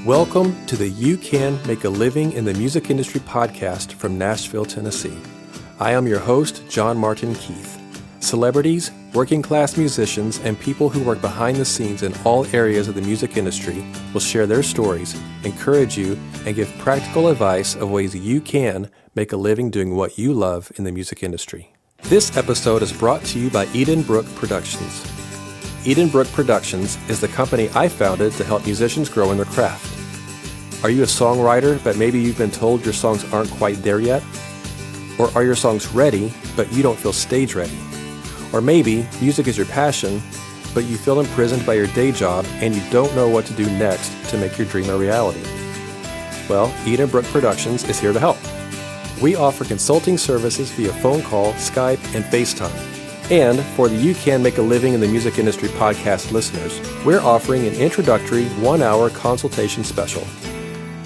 Welcome to the You Can Make a Living in the Music Industry podcast from Nashville, Tennessee. I am your host, John Martin Keith. Celebrities, working class musicians, and people who work behind the scenes in all areas of the music industry will share their stories, encourage you, and give practical advice of ways you can make a living doing what you love in the music industry. This episode is brought to you by Edenbrook Productions. Edenbrook Productions is the company I founded to help musicians grow in their craft. Are you a songwriter, but maybe you've been told your songs aren't quite there yet? Or are your songs ready, but you don't feel stage ready? Or maybe music is your passion, but you feel imprisoned by your day job and you don't know what to do next to make your dream a reality? Well, Edenbrook Productions is here to help. We offer consulting services via phone call, Skype, and FaceTime. And for the You Can Make a Living in the Music Industry podcast listeners, we're offering an introductory 1-hour consultation special.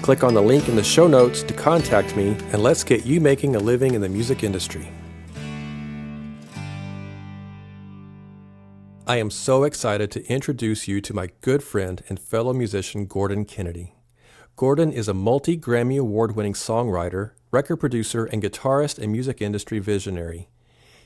Click on the link in the show notes to contact me, and let's get you making a living in the music industry. I am so excited to introduce you to my good friend and fellow musician, Gordon Kennedy. Gordon is a multi-Grammy award-winning songwriter, record producer, and guitarist and music industry visionary.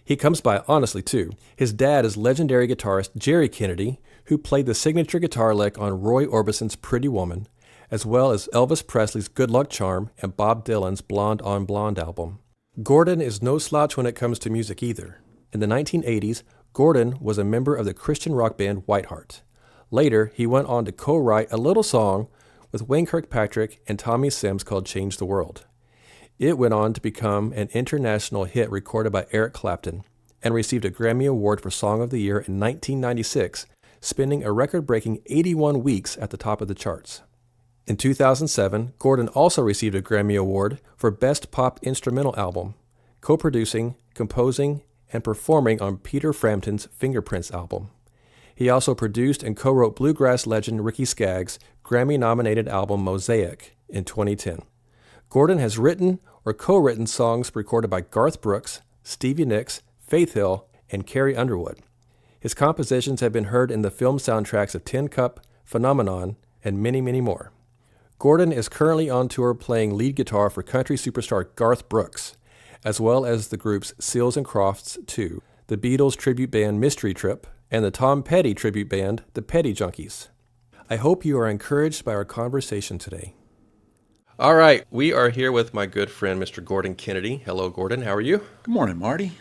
He comes by honestly, too. His dad is legendary guitarist Jerry Kennedy, who played the signature guitar lick on Roy Orbison's Pretty Woman, as well as Elvis Presley's Good Luck Charm and Bob Dylan's Blonde on Blonde album. Gordon is no slouch when it comes to music either. In the 1980s, Gordon was a member of the Christian rock band Whiteheart. Later, he went on to co-write a little song with Wayne Kirkpatrick and Tommy Sims called Change the World. It went on to become an international hit recorded by Eric Clapton and received a Grammy Award for Song of the Year in 1996, spending a record-breaking 81 weeks at the top of the charts. In 2007, Gordon also received a Grammy Award for Best Pop Instrumental Album, co-producing, composing, and performing on Peter Frampton's Fingerprints album. He also produced and co-wrote bluegrass legend Ricky Skaggs' Grammy-nominated album Mosaic in 2010. Gordon has written or co-written songs recorded by Garth Brooks, Stevie Nicks, Faith Hill, and Carrie Underwood. His compositions have been heard in the film soundtracks of Tin Cup, Phenomenon, and many, many more. Gordon is currently on tour playing lead guitar for country superstar Garth Brooks, as well as the groups Seals and Crofts 2, the Beatles tribute band Mystery Trip, and the Tom Petty tribute band, the Petty Junkies. I hope you are encouraged by our conversation today. All right, we are here with my good friend, Mr. Gordon Kennedy. Hello, Gordon. How are you? Good morning, Marty.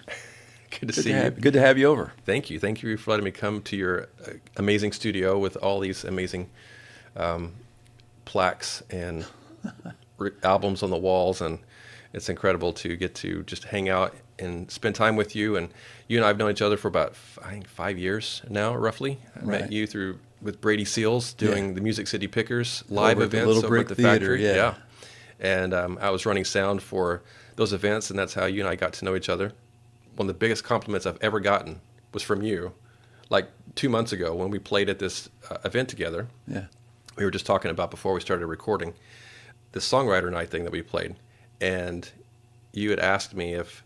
Good to see you. Good to have you over. Thank you. Thank you for letting me come to your amazing studio with all these amazing plaques and albums on the walls, and it's incredible to get to just hang out and spend time with you. And you and I have known each other for about, I think, 5 years now, roughly. I met you with Brady Seals doing the Music City Pickers live events over at the factory. Yeah. And I was running sound for those events, and that's how you and I got to know each other. One of the biggest compliments I've ever gotten was from you, like 2 months ago when we played at this event together. Yeah. We were just talking about before we started recording the songwriter night thing that we played, and you had asked me if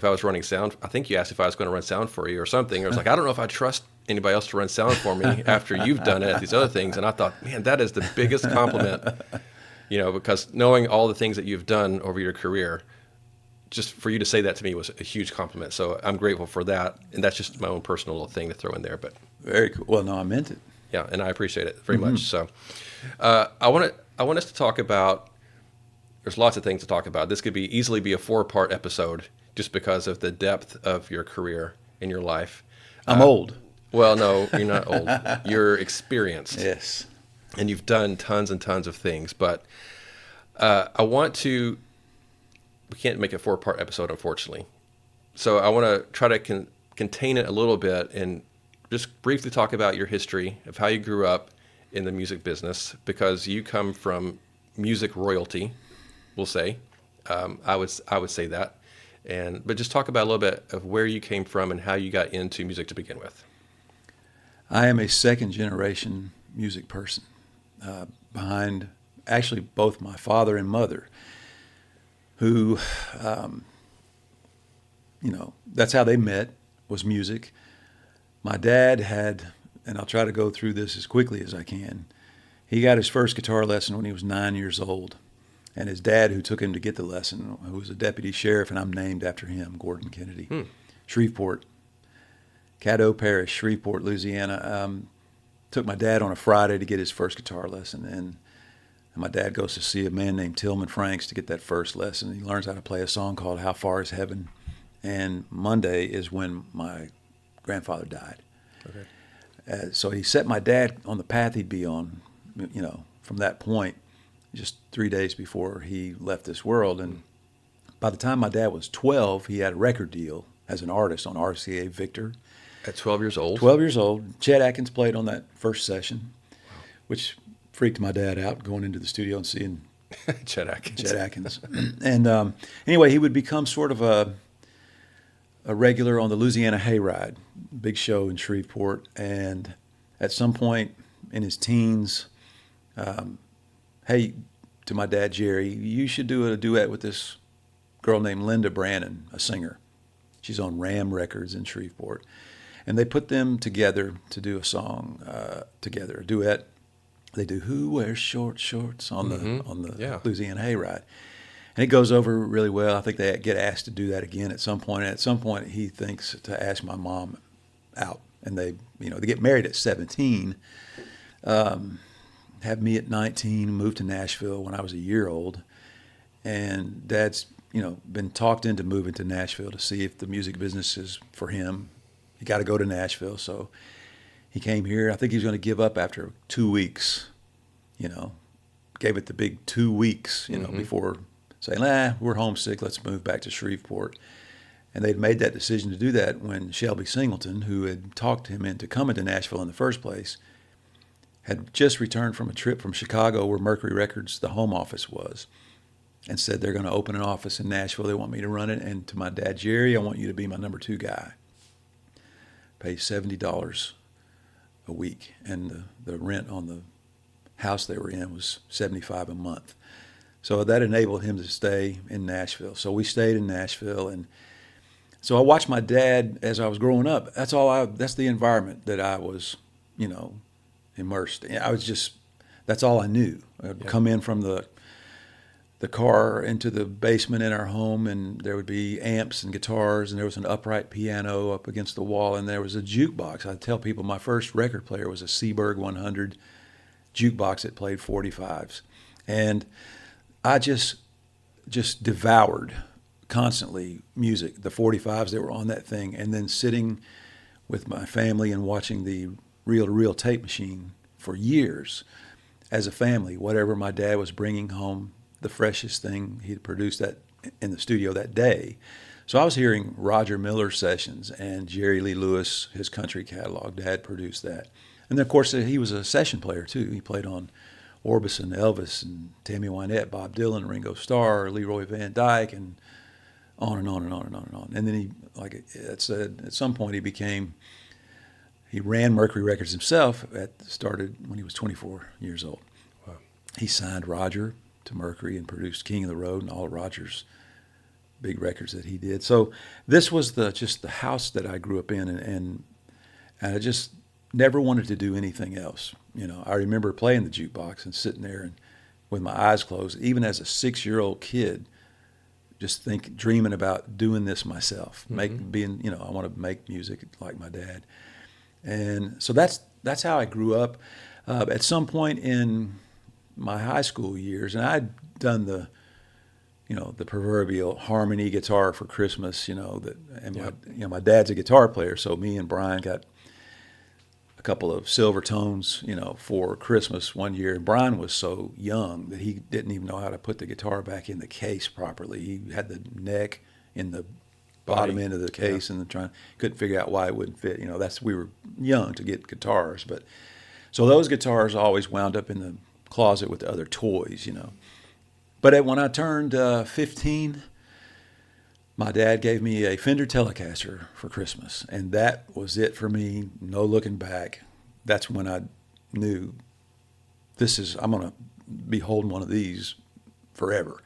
I was running sound. I think you asked if I was going to run sound for you or something. I was like, I don't know if I trust anybody else to run sound for me after you've done it, these other things. And I thought, man, that is the biggest compliment, because knowing all the things that you've done over your career, just for you to say that to me was a huge compliment. So I'm grateful for that, and that's just my own personal little thing to throw in there. But very cool. Well, no, I meant it. Yeah, and I appreciate it very much. So I want us to talk about, there's lots of things to talk about. This could easily be a 4-part episode just because of the depth of your career in your life. I'm old. Well, no, you're not old. You're experienced. Yes. And you've done tons and tons of things. But we can't make a 4-part episode, unfortunately. So I want to try to contain it a little bit and just briefly talk about your history of how you grew up in the music business, because you come from music royalty, we'll say. I would say that. But just talk about a little bit of where you came from and how you got into music to begin with. I am a second-generation music person behind actually both my father and mother, who, that's how they met, was music. My dad had, and I'll try to go through this as quickly as I can, He got his first guitar lesson when he was 9 years old. And his dad, who took him to get the lesson, who was a deputy sheriff, and I'm named after him, Gordon Kennedy. Shreveport, Caddo Parish, Shreveport, Louisiana. Took my dad on a Friday to get his first guitar lesson. And my dad goes to see a man named Tillman Franks to get that first lesson. He learns how to play a song called How Far Is Heaven. And Monday is when my grandfather died. Okay. So he set my dad on the path he'd be on, from that point, just 3 days before he left this world. And by the time my dad was 12, he had a record deal as an artist on RCA Victor. At 12 years old? 12 years old. Chet Atkins played on that first session, which freaked my dad out, going into the studio and seeing Chet Atkins. And anyway, he would become sort of a regular on the Louisiana Hayride, big show in Shreveport. And at some point in his teens, hey, to my dad, Jerry, you should do a duet with this girl named Linda Brannon, a singer. She's on Ram Records in Shreveport. And they put them together to do a song together, a duet. They do "Who Wears Short Shorts" on the Louisiana Hayride. And it goes over really well. I think they get asked to do that again at some point. And at some point, he thinks to ask my mom out. And they get married at 17, have me at 19, moved to Nashville when I was a year old. And Dad's, been talked into moving to Nashville to see if the music business is for him. You got to go to Nashville. So he came here. I think he was going to give up after 2 weeks, gave it the big 2 weeks, before saying, we're homesick, let's move back to Shreveport. And they'd made that decision to do that when Shelby Singleton, who had talked him into coming to Nashville in the first place, had just returned from a trip from Chicago where Mercury Records, the home office, was, and said they're going to open an office in Nashville. They want me to run it. And to my dad, Jerry, I want you to be my number 2 guy. Pay $70 a week. And the rent on the house they were in was $75 a month. So that enabled him to stay in Nashville. So we stayed in Nashville, and so I watched my dad as I was growing up. That's the environment that I was, immersed in. That's all I knew. I'd come in from the car into the basement in our home, and there would be amps and guitars, and there was an upright piano up against the wall, and there was a jukebox. I tell people my first record player was a Seaberg 100 jukebox that played 45s. And I just devoured constantly music, the 45s that were on that thing, and then sitting with my family and watching the reel-to-reel tape machine for years as a family. Whatever my dad was bringing home, the freshest thing he'd produced that in the studio that day. So I was hearing Roger Miller sessions and Jerry Lee Lewis, his country catalog. Dad produced that. And then, of course, he was a session player, too. He played on Orbison, Elvis, and Tammy Wynette, Bob Dylan, Ringo Starr, Leroy Van Dyke, and on and on and on and on and on. And then he, like it said, at some point he ran Mercury Records himself. Started when he was 24 years old. Wow. He signed Roger to Mercury and produced King of the Road and all of Roger's big records that he did. So this was just the house that I grew up in, and I just never wanted to do anything else. I remember playing the jukebox and sitting there and with my eyes closed, even as a 6-year-old kid, just dreaming about doing this myself, I want to make music like my dad. And so that's how I grew up. At some point in my high school years, and I'd done the proverbial harmony guitar for Christmas, my dad's a guitar player, so me and Brian got a couple of silver tones, for Christmas one year. And Brian was so young that he didn't even know how to put the guitar back in the case properly. He had the neck in the bottom end of the case, and couldn't figure out why it wouldn't fit. We were young to get guitars, but so those guitars always wound up in the closet with the other toys, But when I turned 15, my dad gave me a Fender Telecaster for Christmas, and that was it for me. No looking back. That's when I knew I'm going to be holding one of these forever.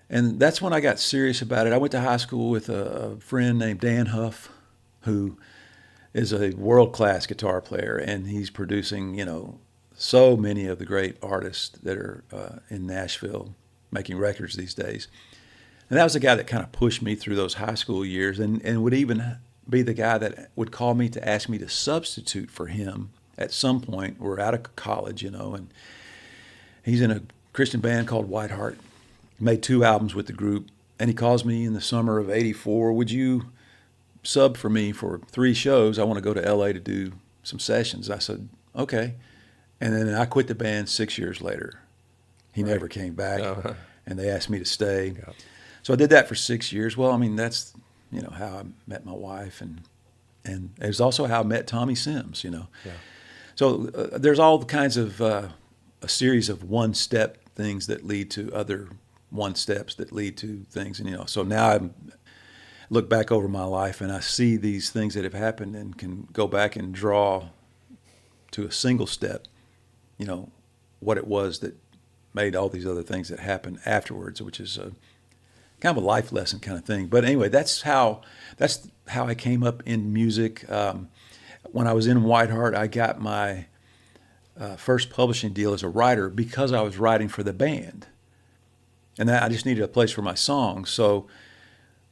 And that's when I got serious about it. I went to high school with a friend named Dan Huff, who is a world-class guitar player, and he's producing, so many of the great artists that are in Nashville making records these days. And that was the guy that kind of pushed me through those high school years, and would even be the guy that would call me to ask me to substitute for him at some point. We're out of college, and he's in a Christian band called Whiteheart. Made 2 albums with the group, and he calls me in the summer of '84, would you sub for me for 3 shows? I want to go to LA to do some sessions. I said, okay. And then I quit the band 6 years later. He never came back, and they asked me to stay. Yeah. So I did that for 6 years. Well, I mean, that's, how I met my wife, and it was also how I met Tommy Sims, Yeah. So there's all kinds of a series of one-step things that lead to other one-steps that lead to things. And, so now I look back over my life and I see these things that have happened and can go back and draw to a single step, what it was that made all these other things that happened afterwards, which is kind of a life lesson kind of thing. But anyway, that's how I came up in music. When I was in Whiteheart, I got my first publishing deal as a writer because I was writing for the band. And I just needed a place for my songs. So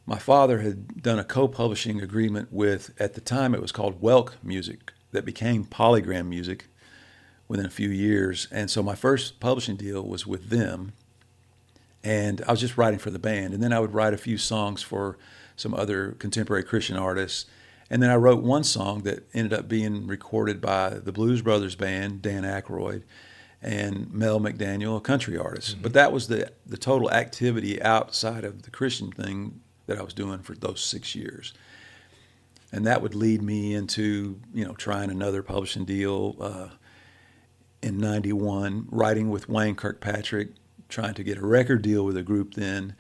my father had done a co-publishing agreement with, at the time it was called Welk Music, that became Polygram Music within a few years. And so my first publishing deal was with them. And I was just writing for the band. And then I would write a few songs for some other contemporary Christian artists. And then I wrote one song that ended up being recorded by the Blues Brothers band, Dan Aykroyd, and Mel McDaniel, a country artist. Mm-hmm. But that was the total activity outside of the Christian thing that I was doing for those 6 years. And that would lead me into, trying another publishing deal in '91, writing with Wayne Kirkpatrick, trying to get a record deal with a group then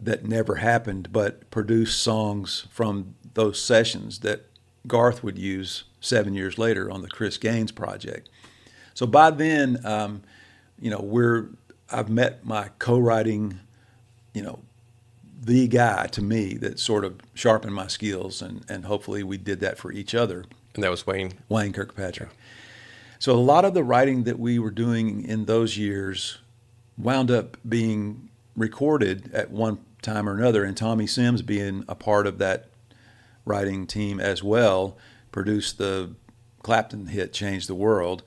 that never happened, but produced songs from those sessions that Garth would use 7 years later on the Chris Gaines project. So by then, I've met my co-writing, the guy to me that sort of sharpened my skills, and hopefully we did that for each other. And that was Wayne? Wayne Kirkpatrick. Yeah. So a lot of the writing that we were doing in those years wound up being recorded at one time or another, and Tommy Sims, being a part of that writing team as well, produced the Clapton hit Change the World.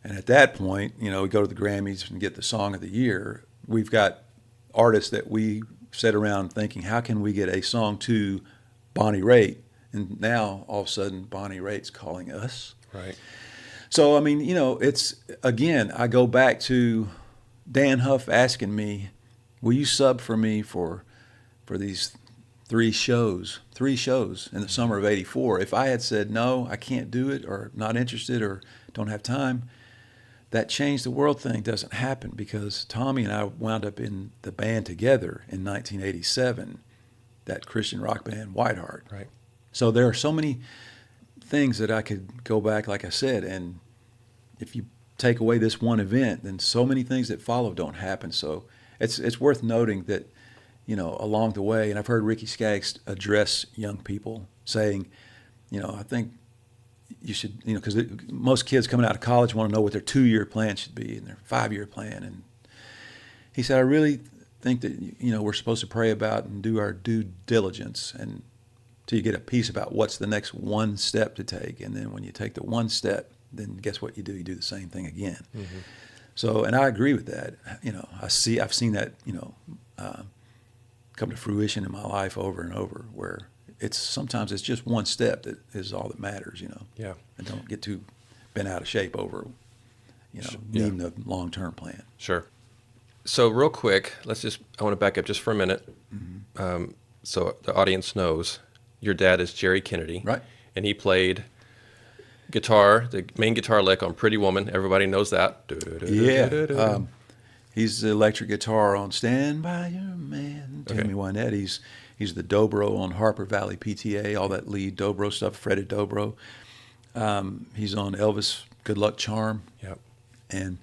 And at that point, we go to the Grammys and get the Song of the Year. We've got artists that we sit around thinking, how can we get a song to Bonnie Raitt? And now, all of a sudden, Bonnie Raitt's calling us. Right. So, I mean, it's, again, I go back to Dan Huff asking me, will you sub for me for these 3 shows in the summer of '84? If I had said, no, I can't do it, or not interested, or don't have time, that Change the World thing doesn't happen, because Tommy and I wound up in the band together in 1987, that Christian rock band Whiteheart. Right. So there are so many things that I could go back, like I said, and if you take away this one event, then so many things that follow don't happen. So it's worth noting that, along the way, and I've heard Ricky Skaggs address young people saying, I think you should, because most kids coming out of college want to know what their 2-year plan should be and their 5-year plan. And he said, I really think that, we're supposed to pray about and do our due diligence and till you get a piece about what's the next one step to take. And then when you take the one step, then guess what you do? You do the same thing again. Mm-hmm. So, and I agree with that. I've seen that, come to fruition in my life over and over, where sometimes it's just one step that is all that matters, Yeah. And don't get too bent out of shape over, needing a long-term plan. Sure. So real quick, I want to back up just for a minute. Mm-hmm. So the audience knows your dad is Jerry Kennedy. Right. And he played guitar, the main guitar lick on Pretty Woman. Everybody knows that. Yeah. He's the electric guitar on Stand By Your Man, Tammy Wynette. He's the dobro on Harper Valley PTA, all that lead dobro stuff, fretted dobro. He's on Elvis' Good Luck Charm. Yep. And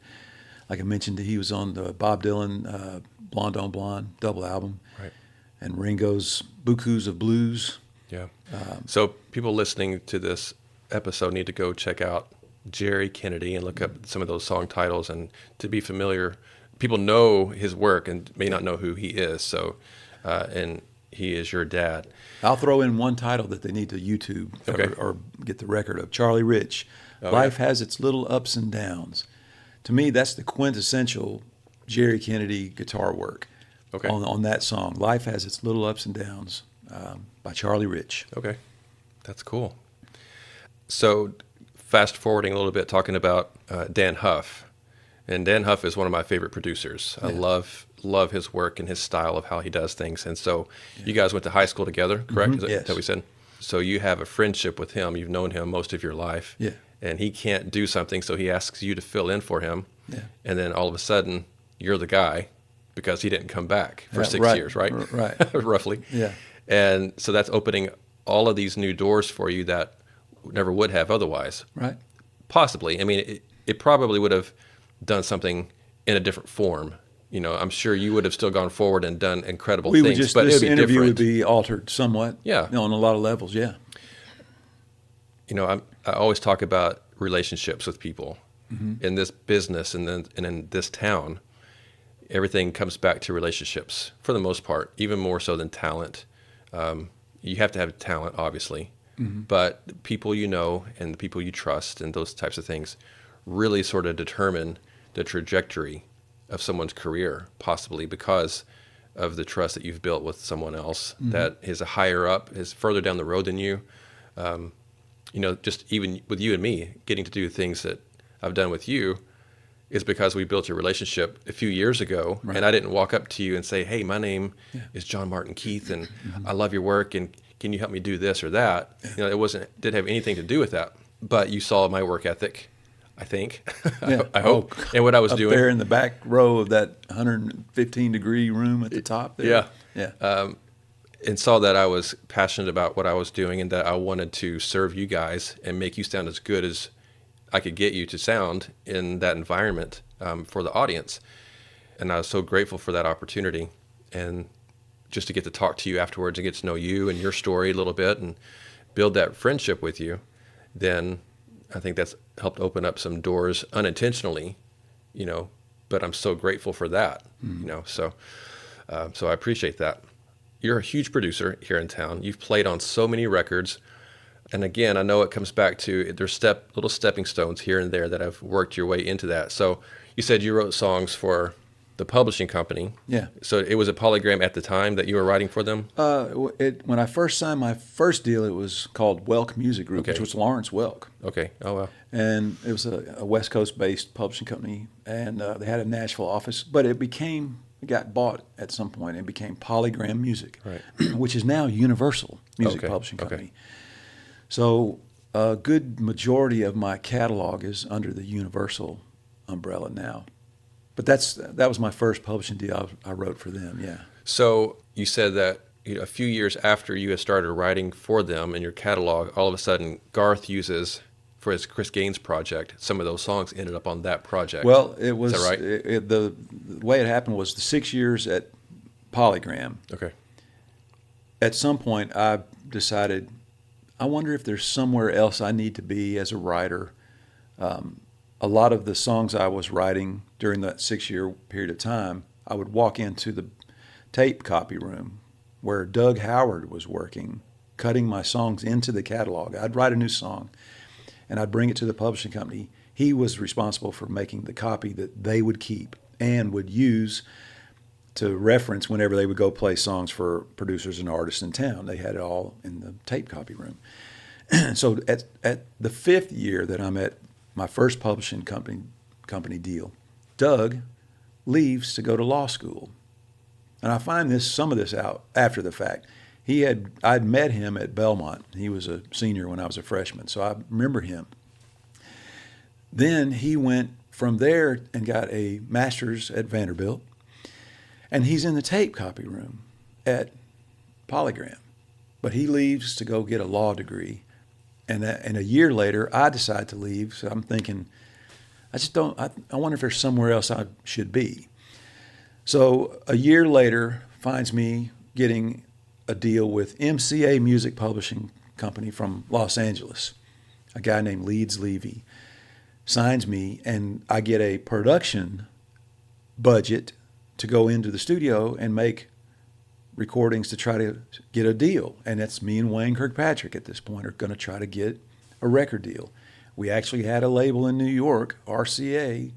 like I mentioned, he was on the Bob Dylan Blonde on Blonde double album. Right. And Ringo's Bukus of Blues. Yeah. So people listening to this episode need to go check out Jerry Kennedy and look up some of those song titles, and to be familiar, people know his work and may not know who he is. So, and he is your dad. I'll throw in one title that they need to YouTube or get the record of. Charlie Rich, Life Has Its Little Ups and Downs. To me, that's the quintessential Jerry Kennedy guitar work on that song. Life Has Its Little Ups and Downs by Charlie Rich. Okay, that's cool. So fast forwarding a little bit, talking about Dan Huff. And Dan Huff is one of my favorite producers. Yeah. I love his work and his style of how he does things. And so you guys went to high school together, correct? Mm-hmm. Yes. That we said? So you have a friendship with him. You've known him most of your life. Yeah. And he can't do something, so he asks you to fill in for him. Yeah. And then all of a sudden, you're the guy because he didn't come back for 6 years, right? Right. Roughly. Yeah. And so that's opening all of these new doors for you that never would have otherwise. Right. Possibly. I mean, it probably would have done something in a different form. You know, I'm sure you would have still gone forward and done incredible things, but it would be interview different. would be altered somewhat. Yeah. On a lot of levels, yeah. You know, I always talk about relationships with people in this business and in this town. Everything comes back to relationships for the most part, even more so than talent. You have to have talent, obviously, but the people you know and the people you trust and those types of things really sort of determine the trajectory of someone's career, possibly because of the trust that you've built with someone else that is a higher up, is further down the road than you. You know, just even with you and me, getting to do things that I've done with you is because we built a relationship a few years ago, and I didn't walk up to you and say, hey, my name is John Martin Keith, and I love your work, and can you help me do this or that? You know, didn't have anything to do with that, but you saw my work ethic, I think. Yeah. I hope. And what I was doing there in the back row of that 115-degree room at the top there. Yeah. And saw that I was passionate about what I was doing and that I wanted to serve you guys and make you sound as good as I could get you to sound in that environment for the audience. And I was so grateful for that opportunity, and just to get to talk to you afterwards and get to know you and your story a little bit and build that friendship with you. Then I think that's helped open up some doors unintentionally, you know, but I'm so grateful for that, you know, so I appreciate that. You're a huge producer here in town. You've played on so many records. And again, I know it comes back to there's little stepping stones here and there that have worked your way into that. So you said you wrote songs for the publishing company. Yeah. So it was a Polygram at the time that you were writing for them? When I first signed my first deal, it was called Welk Music Group, which was Lawrence Welk. Okay. Oh, wow. And it was a West Coast-based publishing company, and they had a Nashville office, but it got bought at some point and became Polygram Music, which is now Universal Music Publishing Company. Okay. So a good majority of my catalog is under the Universal umbrella now. But that was my first publishing deal I wrote for them, yeah. So you said that a few years after you had started writing for them in your catalog, all of a sudden Garth uses, for his Chris Gaines project, some of those songs ended up on that project. Well, it was, is that right? The way it happened was the 6 years at Polygram. Okay. At some point, I decided, I wonder if there's somewhere else I need to be as a writer. A lot of the songs I was writing during that 6-year period of time, I would walk into the tape copy room where Doug Howard was working, cutting my songs into the catalog. I'd write a new song, and I'd bring it to the publishing company. He was responsible for making the copy that they would keep and would use to reference whenever they would go play songs for producers and artists in town. They had it all in the tape copy room. So at the 5th year that I'm at my first publishing company deal, Doug leaves to go to law school. And I find some of this out after the fact. I'd met him at Belmont. He was a senior when I was a freshman, so I remember him. Then he went from there and got a master's at Vanderbilt, and he's in the tape copy room at Polygram. But he leaves to go get a law degree, and a year later, I decide to leave, so I'm thinking, I wonder if there's somewhere else I should be. So a year later finds me getting a deal with MCA Music Publishing Company from Los Angeles, a guy named Leeds Levy. signs me, and I get a production budget to go into the studio and make recordings to try to get a deal. And that's me and Wayne Kirkpatrick at this point are going to try to get a record deal. We actually had a label in New York, RCA,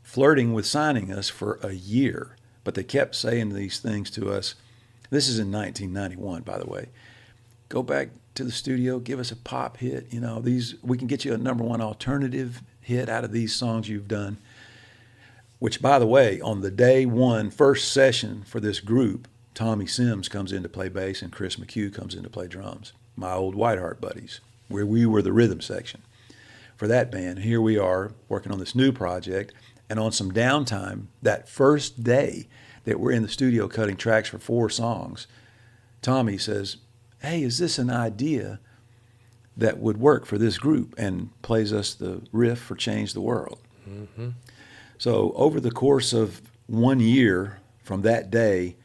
flirting with signing us for a year, but they kept saying these things to us. This is in 1991, by the way. Go back to the studio, give us a pop hit. You know, we can get you a #1 alternative hit out of these songs you've done. Which, by the way, on the day one first session for this group, Tommy Sims comes in to play bass and Chris McHugh comes in to play drums. My old Whiteheart buddies, where we were the rhythm section for that band. Here we are working on this new project, and on some downtime, that first day that we're in the studio cutting tracks for 4 songs, Tommy says, "Hey, is this an idea that would work for this group?" and plays us the riff for Change the World. Mm-hmm. So over the course of 1 year from that day,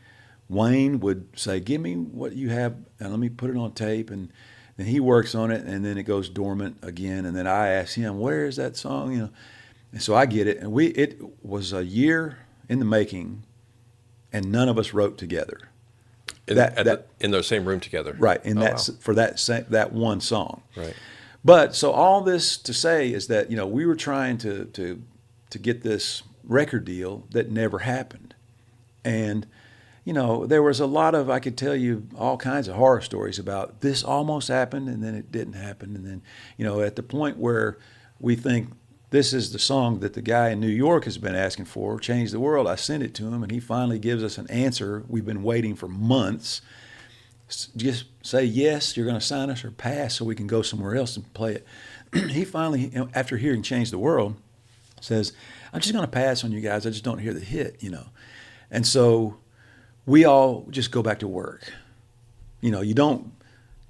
Wayne would say, "Give me what you have and let me put it on tape." And then he works on it, and then it goes dormant again. And then I ask him, "Where is that song?" You know, and so I get it. And it was a year in the making, and none of us wrote together. In the same room together, right? For that one song, right? But so all this to say is that, you know, we were trying to get this record deal that never happened, and you know, there was a lot of, I could tell you all kinds of horror stories about this almost happened and then it didn't happen, and then, you know, at the point where we think this is the song that the guy in New York has been asking for, Change the World. I sent it to him, and he finally gives us an answer. We've been waiting for months. Just say yes, you're going to sign us, or pass, so we can go somewhere else and play it. He finally, you know, after hearing Change the World, says, "I'm just going to pass on you guys. I just don't hear the hit," you know. And so we all just go back to work. You know, you don't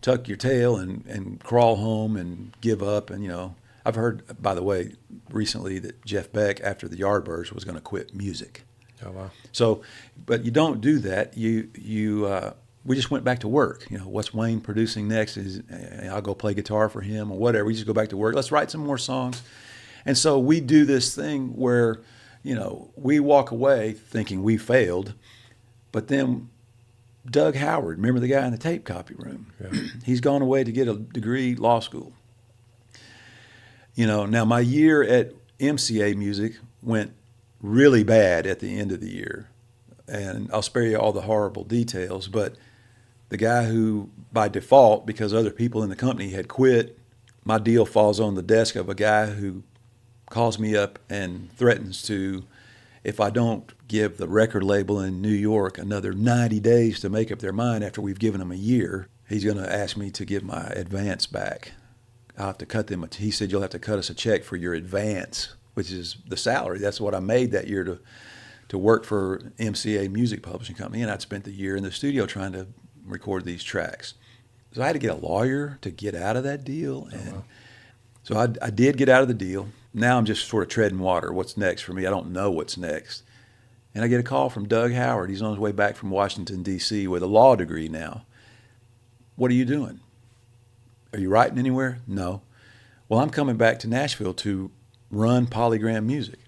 tuck your tail and crawl home and give up. And, you know, I've heard, by the way, recently that Jeff Beck, after the Yardbirds, was going to quit music. Oh, wow. So, but you don't do that. We just went back to work. You know, what's Wayne producing next? I'll go play guitar for him or whatever. We just go back to work. Let's write some more songs. And so we do this thing where, you know, we walk away thinking we failed, but then Doug Howard, remember the guy in the tape copy room? Yeah. He's gone away to get a degree, law school. You know, now my year at MCA Music went really bad at the end of the year, and I'll spare you all the horrible details, but the guy who, by default, because other people in the company had quit, my deal falls on the desk of a guy who calls me up and threatens to, if I don't give the record label in New York another 90 days to make up their mind after we've given them a year, he's going to ask me to give my advance back. I'll have to cut them. He said, "You'll have to cut us a check for your advance," which is the salary. That's what I made that year to work for MCA Music Publishing Company, and I'd spent the year in the studio trying to record these tracks. So I had to get a lawyer to get out of that deal, and so I did get out of the deal. Now I'm just sort of treading water. What's next for me? I don't know what's next. And I get a call from Doug Howard. He's on his way back from Washington, D.C. with a law degree now. "What are you doing? Are you writing anywhere?" "No." "Well, I'm coming back to Nashville to run Polygram Music."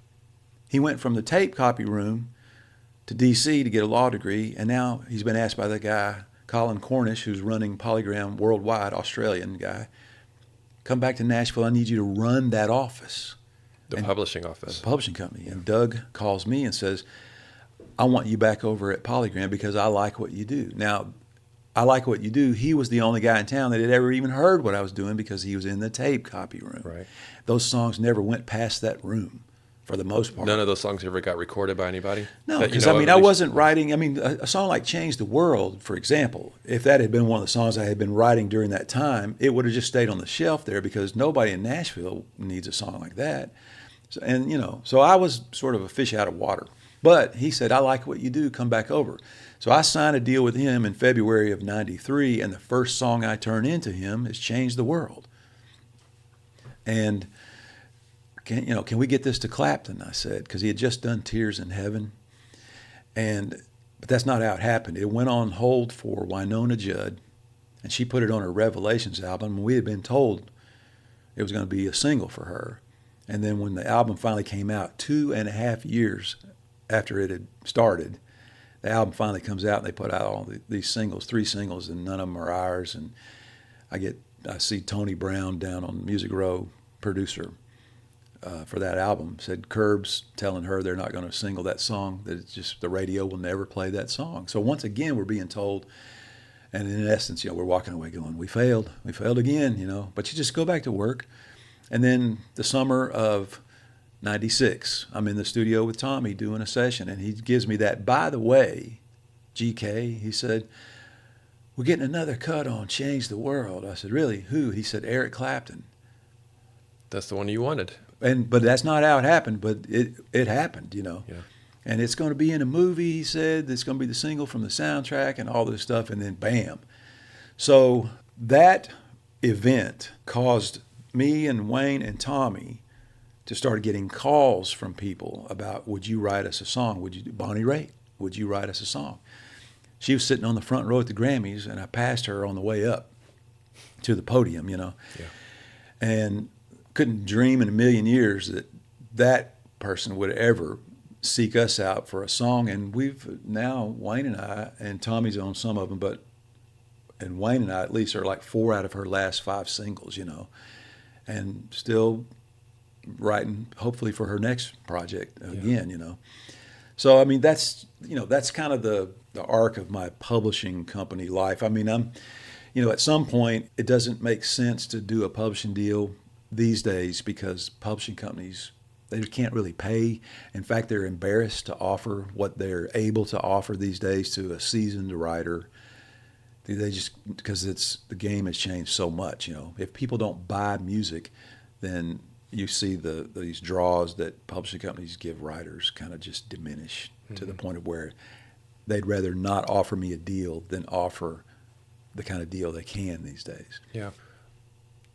He went from the tape copy room to D.C. to get a law degree, and now he's been asked by the guy, Colin Cornish, who's running Polygram worldwide, Australian guy, "Come back to Nashville. I need you to run that office." The publishing office. The publishing company. And Doug calls me and says, "I want you back over at Polygram because I like what you do." Now, I like what you do. He was the only guy in town that had ever even heard what I was doing because he was in the tape copy room. Right. Those songs never went past that room for the most part. None of those songs ever got recorded by anybody? No, because I wasn't writing. I mean, a song like Change the World, for example, if that had been one of the songs I had been writing during that time, it would have just stayed on the shelf there because nobody in Nashville needs a song like that. So I was sort of a fish out of water. But he said, "I like what you do, come back over." So I signed a deal with him in February of '93, and the first song I turn into him is Change the World. And can we get this to Clapton? I said, because he had just done Tears in Heaven. But that's not how it happened. It went on hold for Winona Judd, and she put it on her Revelations album. We had been told it was going to be a single for her. And then when the album finally came out, 2.5 years after it had started, the album finally comes out and they put out all these singles, 3 singles, and none of them are ours. And I see Tony Brown down on Music Row, producer for that album, said Curb's telling her they're not going to single that song, that it's just the radio will never play that song. So once again, we're being told, and in essence, we're walking away going, we failed again, but you just go back to work. And then the summer of 96, I'm in the studio with Tommy doing a session, and he gives me that, by the way, GK, he said, we're getting another cut on Change the World. I said, really? Who? He said, Eric Clapton. That's the one you wanted. But that's not how it happened, but it happened, Yeah. And it's going to be in a movie, he said. It's going to be the single from the soundtrack and all this stuff, and then bam. So that event caused me and Wayne and Tommy to start getting calls from people about, would you write us a song? Bonnie Raitt, would you write us a song? She was sitting on the front row at the Grammys, and I passed her on the way up to the podium, Yeah. and couldn't dream in a million years that person would ever seek us out for a song. And we've now, Wayne and I, and Tommy's on some of them, and Wayne and I at least are like 4 out of her last 5 singles, and still writing hopefully for her next project again, So, I mean, that's kind of the arc of my publishing company life. I mean, at some point it doesn't make sense to do a publishing deal these days because publishing companies, they can't really pay. In fact, they're embarrassed to offer what they're able to offer these days to a seasoned writer. They just, because the game has changed so much. If people don't buy music, then you see these draws that publishing companies give writers kind of just diminish to the point of where they'd rather not offer me a deal than offer the kind of deal they can these days. Yeah.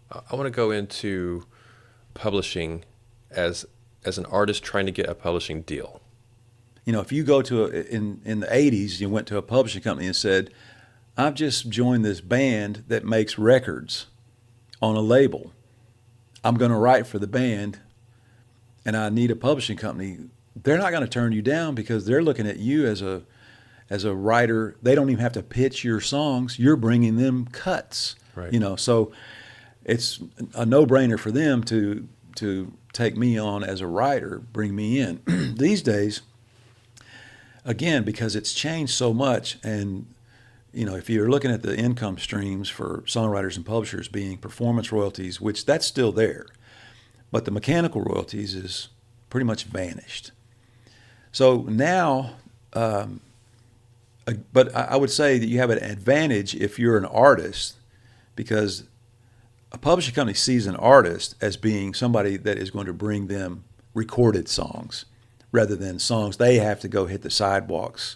I want to go into publishing as an artist trying to get a publishing deal. If you go to in the 80s, you went to a publishing company and said, I've just joined this band that makes records on a label. I'm going to write for the band, and I need a publishing company. They're not going to turn you down because they're looking at you as a writer. They don't even have to pitch your songs. You're bringing them cuts. Right. So it's a no-brainer for them to take me on as a writer, bring me in. These days, again, because it's changed so much, and if you're looking at the income streams for songwriters and publishers being performance royalties, which that's still there, but the mechanical royalties is pretty much vanished. So now, but I would say that you have an advantage if you're an artist, because a publishing company sees an artist as being somebody that is going to bring them recorded songs rather than songs they have to go hit the sidewalks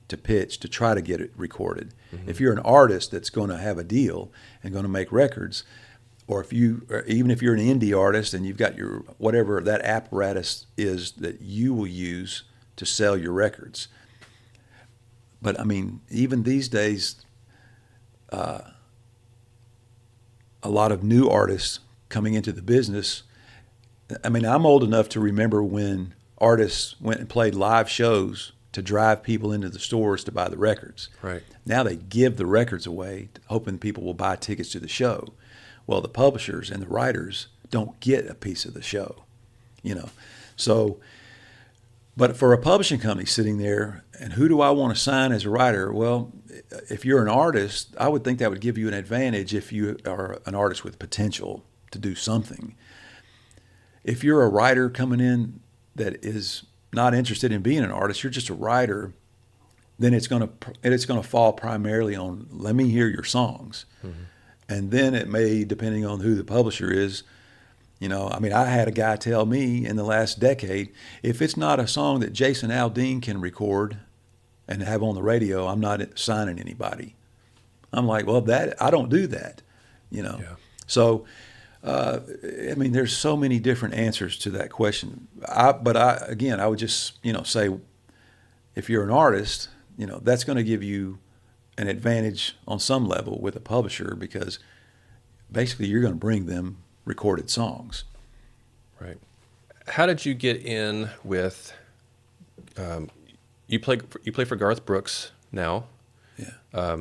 to pitch to try to get it recorded. Mm-hmm. If you're an artist that's going to have a deal and going to make records, or even if you're an indie artist and you've got your whatever that apparatus is that you will use to sell your records. But I mean, even these days, a lot of new artists coming into the business. I mean, I'm old enough to remember when artists went and played live shows to drive people into the stores to buy the records. Right. Now they give the records away, hoping people will buy tickets to the show. Well, the publishers and the writers don't get a piece of the show, So, but for a publishing company sitting there, and who do I want to sign as a writer? Well, if you're an artist, I would think that would give you an advantage if you are an artist with potential to do something. If you're a writer coming in that is not interested in being an artist, you're just a writer, then it's going to fall primarily on, let me hear your songs. Mm-hmm. And then it may, depending on who the publisher is, I had a guy tell me in the last decade, if it's not a song that Jason Aldean can record and have on the radio, I'm not signing anybody. I'm like, well, I don't do that, Yeah. So, there's so many different answers to that question. I would just, say, if you're an artist, that's going to give you an advantage on some level with a publisher because basically you're going to bring them recorded songs. Right. How did you get in with? You play for Garth Brooks now, Yeah.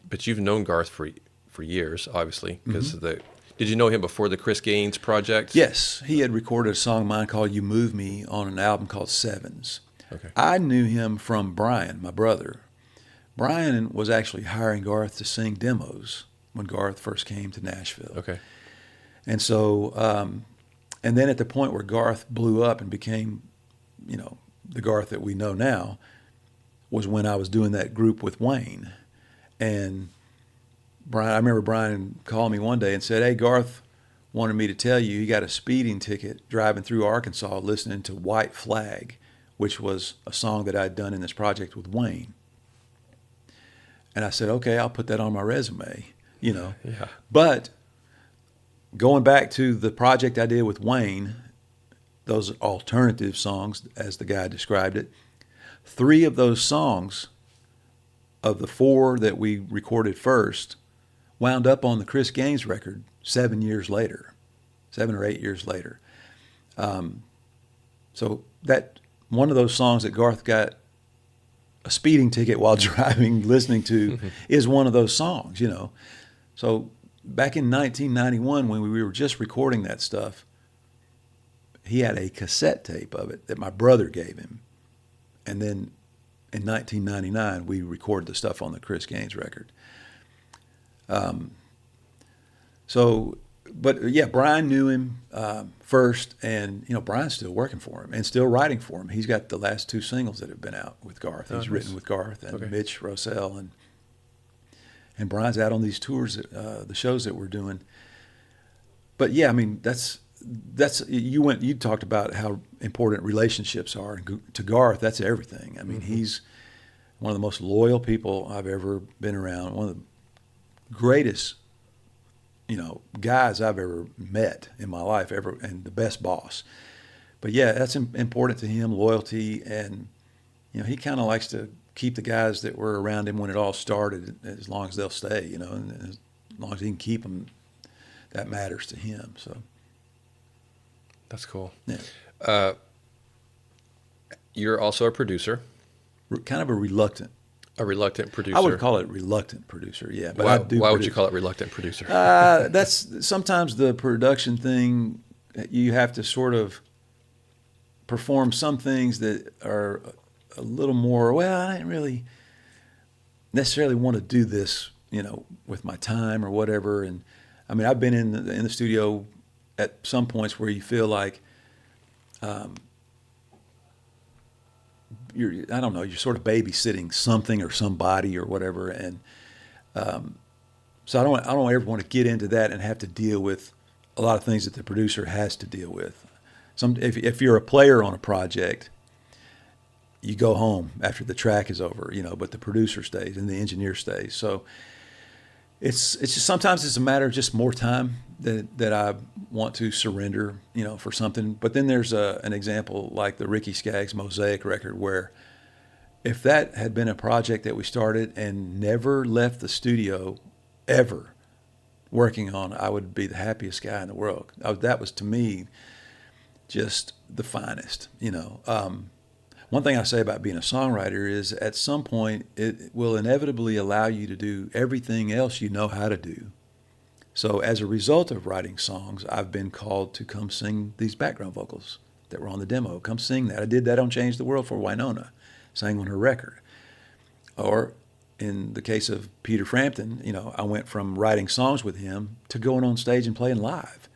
but you've known Garth for years, obviously, because Mm-hmm. of the. Did you know him before the Chris Gaines project? Yes, he had recorded a song of mine called "You Move Me" on an album called Sevens. Okay. I knew him from Brian, my brother. Brian was actually hiring Garth to sing demos when Garth first came to Nashville. Okay. And so, and then at the point where Garth blew up and became, the Garth that we know now, was when I was doing that group with Wayne. And I remember Brian called me one day and said, "Hey, Garth wanted me to tell you he got a speeding ticket driving through Arkansas listening to White Flag, which was a song that I'd done in this project with Wayne." And I said, "Okay, I'll put that on my resume, Yeah. But going back to the project I did with Wayne, those alternative songs, as the guy described it, 3 of those songs of the 4 that we recorded first wound up on the Chris Gaines record 7 years later, 7 or 8 years later. So that one of those songs that Garth got a speeding ticket while driving, listening to, is one of those songs, So back in 1991, when we were just recording that stuff, he had a cassette tape of it that my brother gave him. And then in 1999, we recorded the stuff on the Chris Gaines record. But yeah, Brian knew him first, and Brian's still working for him and still writing for him. He's got the last 2 singles that have been out with Garth. He's written with Garth and Mitch Rossell, and Brian's out on these tours, the shows that we're doing. But yeah, I mean that's you talked about how important relationships are, and to Garth, that's everything. I mean, he's one of the most loyal people I've ever been around. One of the greatest guys I've ever met in my life ever, and the best boss. But yeah, that's important to him, loyalty, and he kind of likes to keep the guys that were around him when it all started as long as they'll stay, and as long as he can keep them, that matters to him. So That's cool. yeah, You're also a producer, kind of a reluctant. a reluctant producer. I would call it reluctant producer, yeah. But Why would you call it reluctant producer? That's sometimes the production thing. You have to sort of perform some things that are a little more, well, I didn't really necessarily want to do this, with my time or whatever. And I mean, I've been in the studio at some points where you feel like you're sort of babysitting something or somebody or whatever. And so I don't ever want to get into that and have to deal with a lot of things that the producer has to deal with. If you're a player on a project, you go home after the track is over, but the producer stays and the engineer stays. So it's just sometimes it's a matter of just more time that I want to surrender, for something. But then there's an example like the Ricky Skaggs Mosaic record, where if that had been a project that we started and never left the studio ever working on, I would be the happiest guy in the world. That was, to me, just the finest, One thing I say about being a songwriter is at some point it will inevitably allow you to do everything else you know how to do. So as a result of writing songs, I've been called to come sing these background vocals that were on the demo. Come sing that. I did that on Change the World for Winona, sang on her record. Or in the case of Peter Frampton, I went from writing songs with him to going on stage and playing live,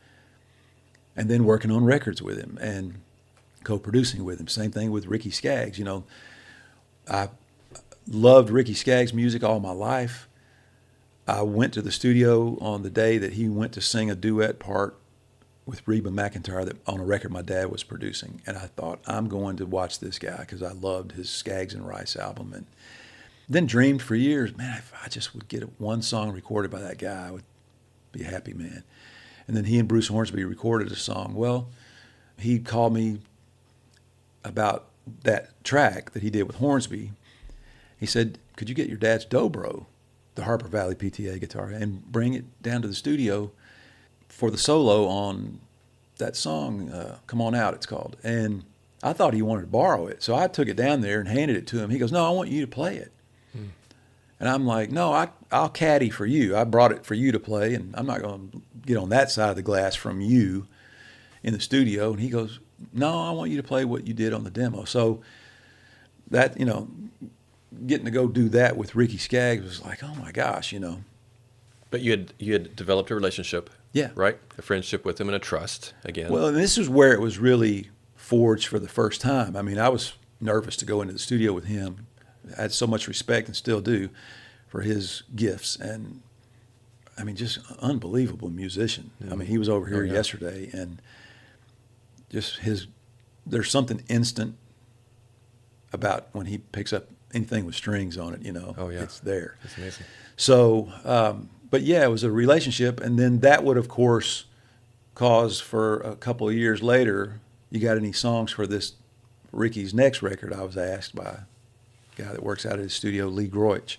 and then working on records with him and co-producing with him. Same thing with Ricky Skaggs. I loved Ricky Skaggs' music all my life. I went to the studio on the day that he went to sing a duet part with Reba McEntire on a record my dad was producing, and I thought, I'm going to watch this guy because I loved his Skaggs and Rice album, and then dreamed for years, man, if I just would get one song recorded by that guy, I would be a happy man. And then he and Bruce Hornsby recorded a song. Well, he called me about that track that he did with Hornsby. He said, could you get your dad's dobro, the Harper Valley PTA guitar, and bring it down to the studio for the solo on that song, Come On Out, it's called. And I thought he wanted to borrow it. So I took it down there and handed it to him. He goes, no, I want you to play it. And I'm like, no, I'll caddy for you. I brought it for you to play, and I'm not going to get on that side of the glass from you in the studio. And he goes, no, I want you to play what you did on the demo. So that, getting to go do that with Ricky Skaggs was like, oh my gosh, But you had developed a relationship, Yeah. right? A friendship with him and a trust again. Well, and this is where it was really forged for the first time. I mean, I was nervous to go into the studio with him. I had so much respect and still do for his gifts. And I mean, just unbelievable musician. I mean, he was over here yesterday, and just there's something instant about when he picks up anything with strings on it, Oh, yeah. It's there. That's amazing. So, but yeah, it was a relationship. And then that would, of course, cause for a couple of years later, you got any songs for this Ricky's next record? I was asked by a guy that works out at his studio, Lee Groich.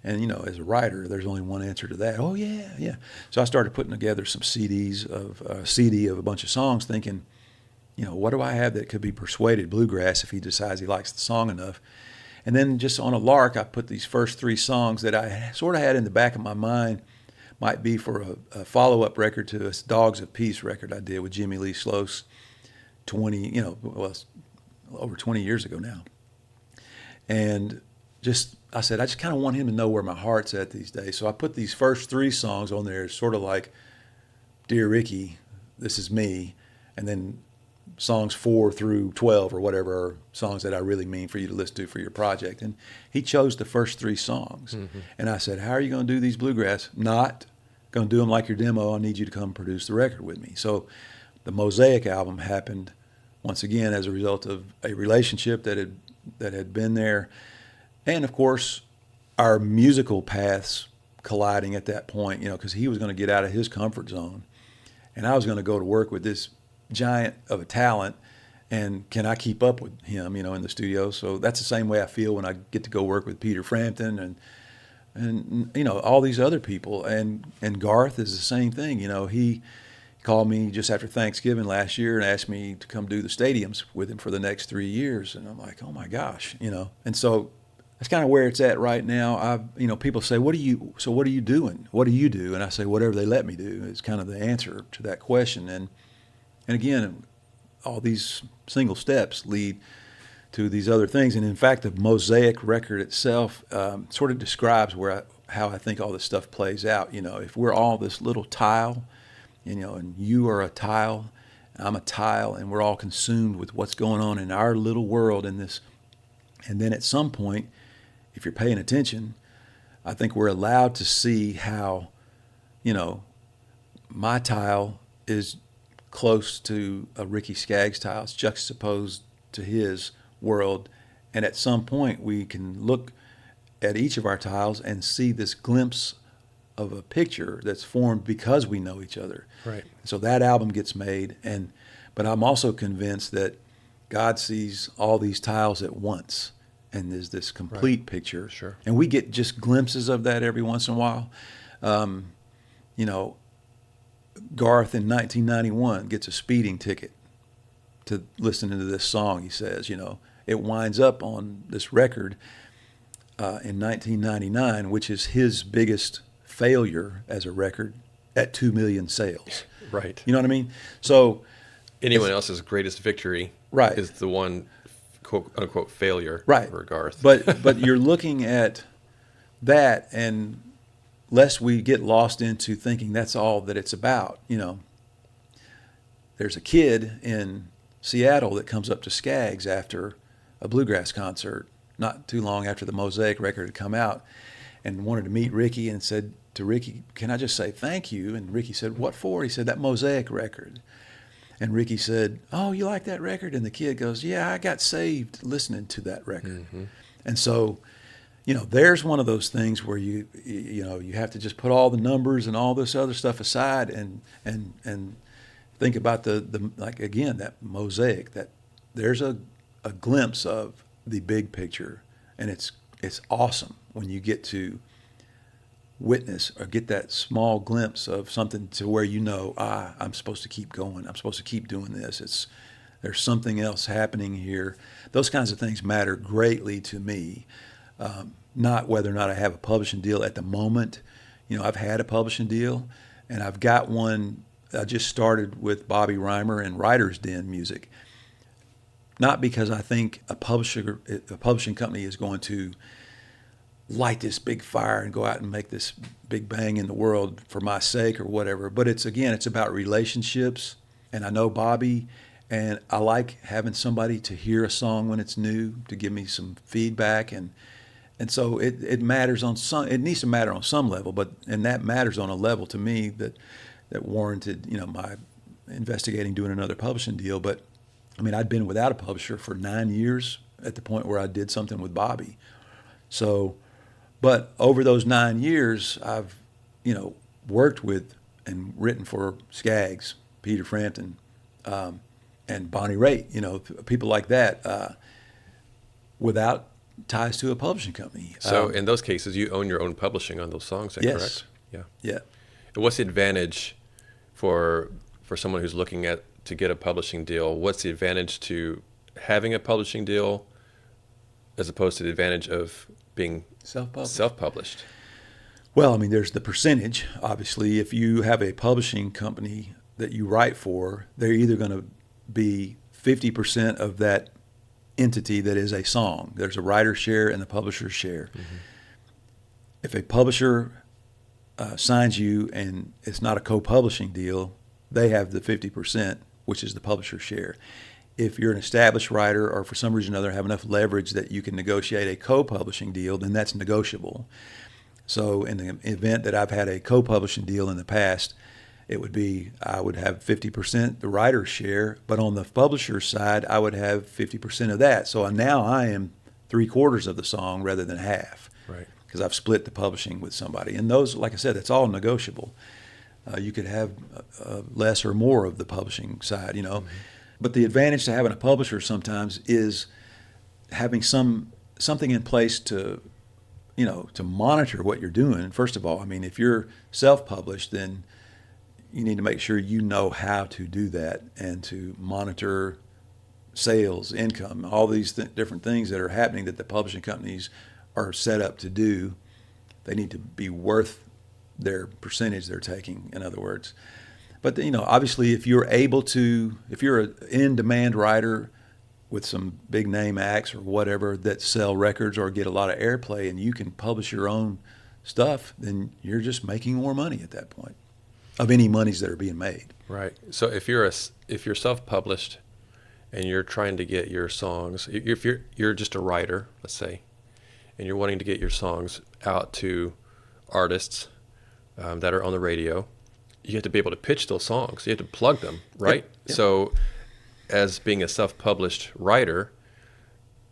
And, as a writer, there's only one answer to that. Oh, yeah, yeah. So I started putting together some CD of a bunch of songs thinking, what do I have that could be persuaded bluegrass if he decides he likes the song enough? And then just on a lark, I put these first 3 songs that I sort of had in the back of my mind might be for a follow-up record to a Dogs of Peace record I did with Jimmy Lee Sloas it's over 20 years ago now. And I said, I just kind of want him to know where my heart's at these days. So I put these first 3 songs on there, sort of like, Dear Ricky, This Is Me, and then songs 4 through 12 or whatever are songs that I really mean for you to listen to for your project. And he chose the first 3 songs. Mm-hmm. And I said, how are you going to do these bluegrass? Not going to do them like your demo. I need you to come produce the record with me. So the Mosaic album happened once again as a result of a relationship that had been there. And of course, our musical paths colliding at that point, because he was going to get out of his comfort zone and I was going to go to work with this giant of a talent, and can I keep up with him, in the studio? So that's the same way I feel when I get to go work with Peter Frampton and all these other people. And Garth is the same thing. He called me just after Thanksgiving last year and asked me to come do the stadiums with him for the next 3 years. And I'm like, oh my gosh, And so that's kind of where it's at right now. People say, what are you doing? What do you do? And I say, whatever they let me do is kind of the answer to that question. And again, all these single steps lead to these other things. And in fact, the Mosaic record itself sort of describes how I think all this stuff plays out. If we're all this little tile, and you are a tile, I'm a tile, and we're all consumed with what's going on in our little world in this. And then at some point, if you're paying attention, I think we're allowed to see how, my tile is close to a Ricky Skaggs tile. It's juxtaposed to his world. And at some point, we can look at each of our tiles and see this glimpse of a picture that's formed because we know each other. Right. So that album gets made. But I'm also convinced that God sees all these tiles at once. And there's this complete picture. Sure. And we get just glimpses of that every once in a while. Garth in 1991 gets a speeding ticket to listening to this song, he says. It winds up on this record in 1999, which is his biggest failure as a record at 2 million sales. Right. You know what I mean? So anyone else's greatest victory is the one quote unquote failure for Garth. But you're looking at that, and lest we get lost into thinking that's all that it's about. There's a kid in Seattle that comes up to Skaggs after a bluegrass concert not too long after the Mosaic record had come out and wanted to meet Ricky and said to Ricky, can I just say thank you? And Ricky said, what for? He said, that Mosaic record. And Ricky said, oh, you like that record? And the kid goes, yeah, I got saved listening to that record. Mm-hmm. And so, there's one of those things where you have to just put all the numbers and all this other stuff aside and think about the like, again, that mosaic, that there's a glimpse of the big picture. And it's awesome when you get to witness or get that small glimpse of something to where I'm supposed to keep going. I'm supposed to keep doing this. There's something else happening here. Those kinds of things matter greatly to me. Not whether or not I have a publishing deal at the moment. I've had a publishing deal, and I've got one. I just started with Bobby Reimer and Writer's Den Music. Not because I think a publishing company is going to light this big fire and go out and make this big bang in the world for my sake or whatever. But it's about relationships. And I know Bobby, and I like having somebody to hear a song when it's new, to give me some feedback. And so it matters it needs to matter on some level, and that matters on a level to me that warranted, my investigating doing another publishing deal. But I'd been without a publisher for 9 years at the point where I did something with Bobby. So, but over those 9 years, I've, worked with and written for Skaggs, Peter Frampton, and Bonnie Raitt, people like that, without ties to a publishing company. So in those cases, you own your own publishing on those songs, is that correct? Yeah. Yeah. And what's the advantage for someone who's looking to get a publishing deal? What's the advantage to having a publishing deal as opposed to the advantage of being self-published? Well, there's the percentage. Obviously, if you have a publishing company that you write for, they're either going to be 50% of that entity that is a song. There's a writer's share and the publisher's share. Mm-hmm. If a publisher signs you and it's not a co-publishing deal, they have the 50%, which is the publisher's share. If you're an established writer or for some reason or other have enough leverage that you can negotiate a co-publishing deal, then that's negotiable. So in the event that I've had a co-publishing deal in the past, it would be I would have 50% the writer's share, but on the publisher's side, I would have 50% of that. So now I am 3/4 of the song rather than half. Right. Because I've split the publishing with somebody. And those, like I said, it's all negotiable. You could have less or more of the publishing side, Mm-hmm. But the advantage to having a publisher sometimes is having something in place to monitor what you're doing. First of all, if you're self-published, then you need to make sure you know how to do that and to monitor sales, income, all these different things that are happening that the publishing companies are set up to do. They need to be worth their percentage they're taking, in other words. But obviously, if you're an in-demand writer with some big name acts or whatever that sell records or get a lot of airplay, and you can publish your own stuff, then you're just making more money at that point, of any monies that are being made. Right. So if you're self-published and you're trying to get your songs, if you're just a writer, let's say, and you're wanting to get your songs out to artists that are on the radio, you have to be able to pitch those songs. You have to plug them, right? Yeah. So as being a self-published writer,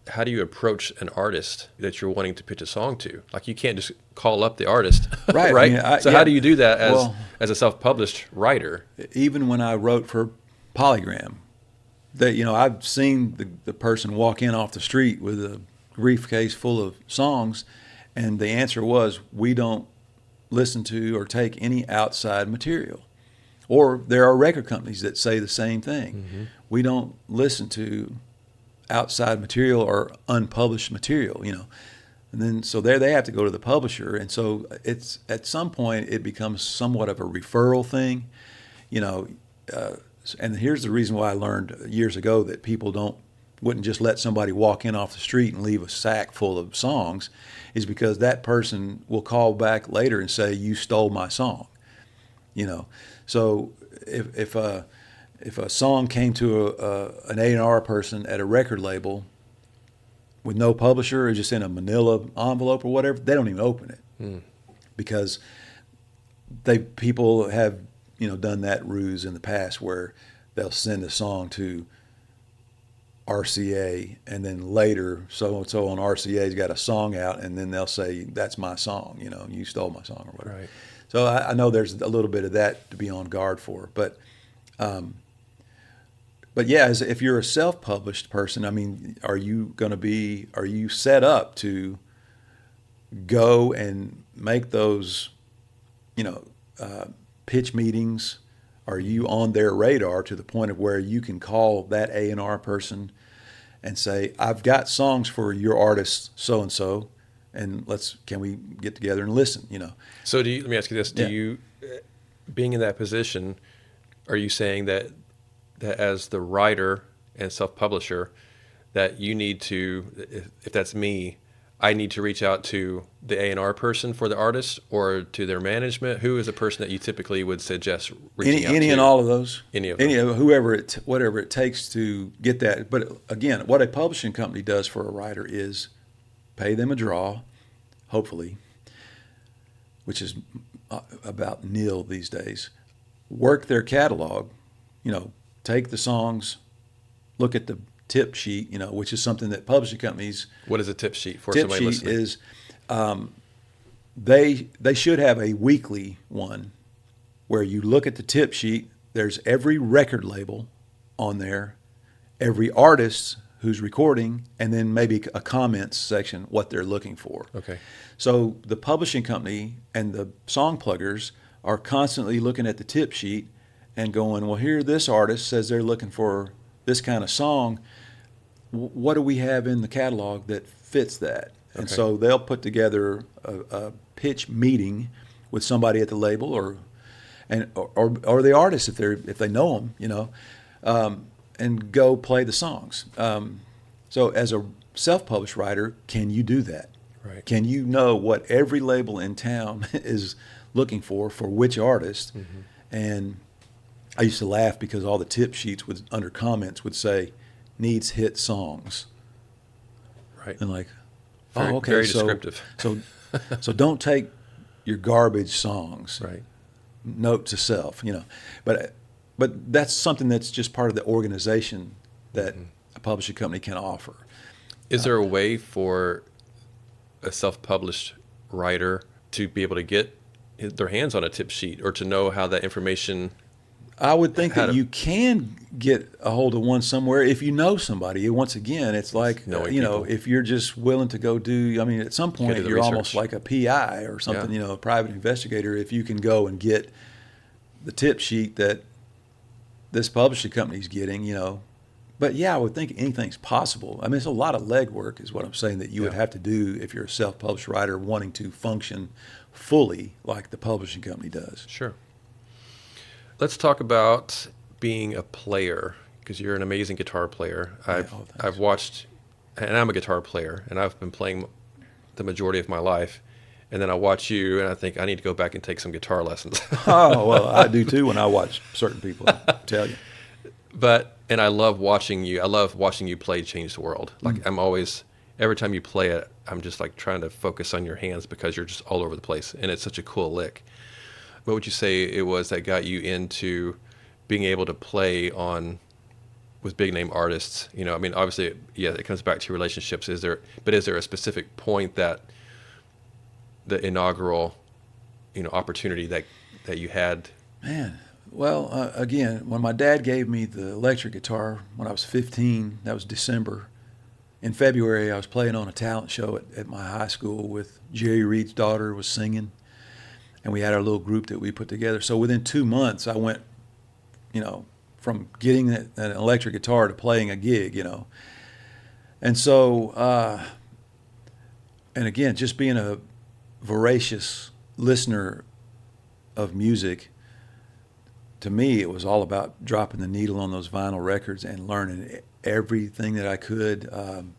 how do you approach an artist that you're wanting to pitch a song to? Like, you can't just call up the artist, right? Right? So how do you do that as a self-published writer? Even when I wrote for Polygram, I've seen the person walk in off the street with a briefcase full of songs, and the answer was, we don't listen to or take any outside material. Or there are record companies that say the same thing. Mm-hmm. We don't listen to outside material or unpublished material, And then so there they have to go to the publisher, and so it's at some point it becomes somewhat of a referral thing, And here's the reason why I learned years ago that people wouldn't just let somebody walk in off the street and leave a sack full of songs, is because that person will call back later and say, you stole my song. So if a song came to an A&R person at a record label with no publisher, or just in a manila envelope or whatever, they don't even open it. Because people have done that ruse in the past where they'll send a song to RCA, and then later so-and-so on RCA's got a song out, and then they'll say, that's my song, you stole my song or whatever. Right. So I know there's a little bit of that to be on guard for. But yeah, if you're a self-published person, are you set up to go and make those you know, pitch meetings? Are you on their radar to the point of where you can call that A&R person and say, I've got songs for your artist so and so, and can we get together and listen? You know. So let me ask you this: Do Yeah. you, being in that position, are you saying that as the writer and self-publisher, that you need to, if that's me, I need to reach out to the A&R person for the artist or to their management? Who is the person that you typically would suggest reaching out to? Any and all of those. Any of them. Whatever it takes to get that. But again, what a publishing company does for a writer is pay them a draw, hopefully, which is about nil these days. Work their catalog, you know, take the songs, look at the tip sheet, you know, which is something that publishing companies. What is a tip sheet for Tip somebody sheet listening? is they should have a weekly one where you look at the tip sheet. There's every record label on there, every artist who's recording, and then maybe a comments section, what they're looking for. Okay. So the publishing company and the song pluggers are constantly looking at the tip sheet and going, well, here this artist says they're looking for this kind of song. What do we have in the catalog that fits that? And Okay. so they'll put together a pitch meeting with somebody at the label or the artist if they know them, you know, and go play the songs. So as a self-published writer, can you do that? Right. Can you know what every label in town is looking for which artist? Mm-hmm. And I used to laugh because all the tip sheets under comments would say, needs hit songs. Right. And like, Very, oh, okay. very so, descriptive. So don't take your garbage songs. Right. Note to self, you know. But that's something that's just part of the organization that a publishing company can offer. Is there a way for a self-published writer to be able to get their hands on a tip sheet or to know how that information? I would think that you can get a hold of one somewhere if you know somebody. Once again, it's like, Knowing you know, people. if you're just willing to go do, I mean, at some do point the you're almost research. like a PI or something, Yeah. you know, a private investigator. If you can go and get the tip sheet that this publishing company's getting, you know. But yeah, I would think anything's possible. I mean, it's a lot of legwork is what I'm saying that you would Yeah. have to do if you're a self-published writer wanting to function fully like the publishing company does. Sure. Let's talk about being a player, because you're an amazing guitar player. thanks. I've watched, and I'm a guitar player, and I've been playing the majority of my life. And then I watch you, and I think I need to go back and take some guitar lessons. Oh, well, I do too when I watch certain people, I tell you. And I love watching you. I love watching you play Change the World. Like I'm always, every time you play it, I'm just like trying to focus on your hands because you're just all over the place, and it's such a cool lick. What would you say it was that got you into being able to play with big name artists? You know, I mean, obviously, yeah, it comes back to relationships. Is there a specific point that the inaugural, you know, opportunity that you had? Man, well, again, when my dad gave me the electric guitar when I was 15, that was December. In February, I was playing on a talent show at my high school with Jerry Reed's daughter was singing, and we had our little group that we put together. So within 2 months, I went, you know, from getting an electric guitar to playing a gig, you know. And so, and again, just being a voracious listener of music, to me, it was all about dropping the needle on those vinyl records and learning everything that I could.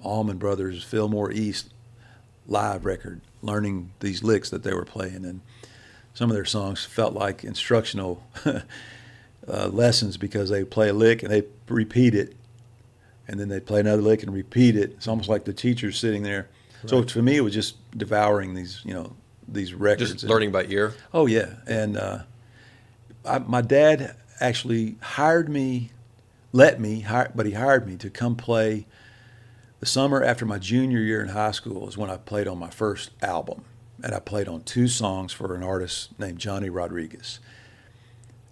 Allman Brothers, Fillmore East live record, learning these licks that they were playing. And some of their songs felt like instructional lessons because they play a lick and they repeat it, and then they play another lick and repeat it. It's almost like the teacher's sitting there. Right. So for me, it was just devouring these, you know, these records. Just learning by ear? Oh, yeah. And my dad actually hired me, but he hired me to come play the summer after my junior year in high school is when I played on my first album. And I played on 2 songs for an artist named Johnny Rodriguez.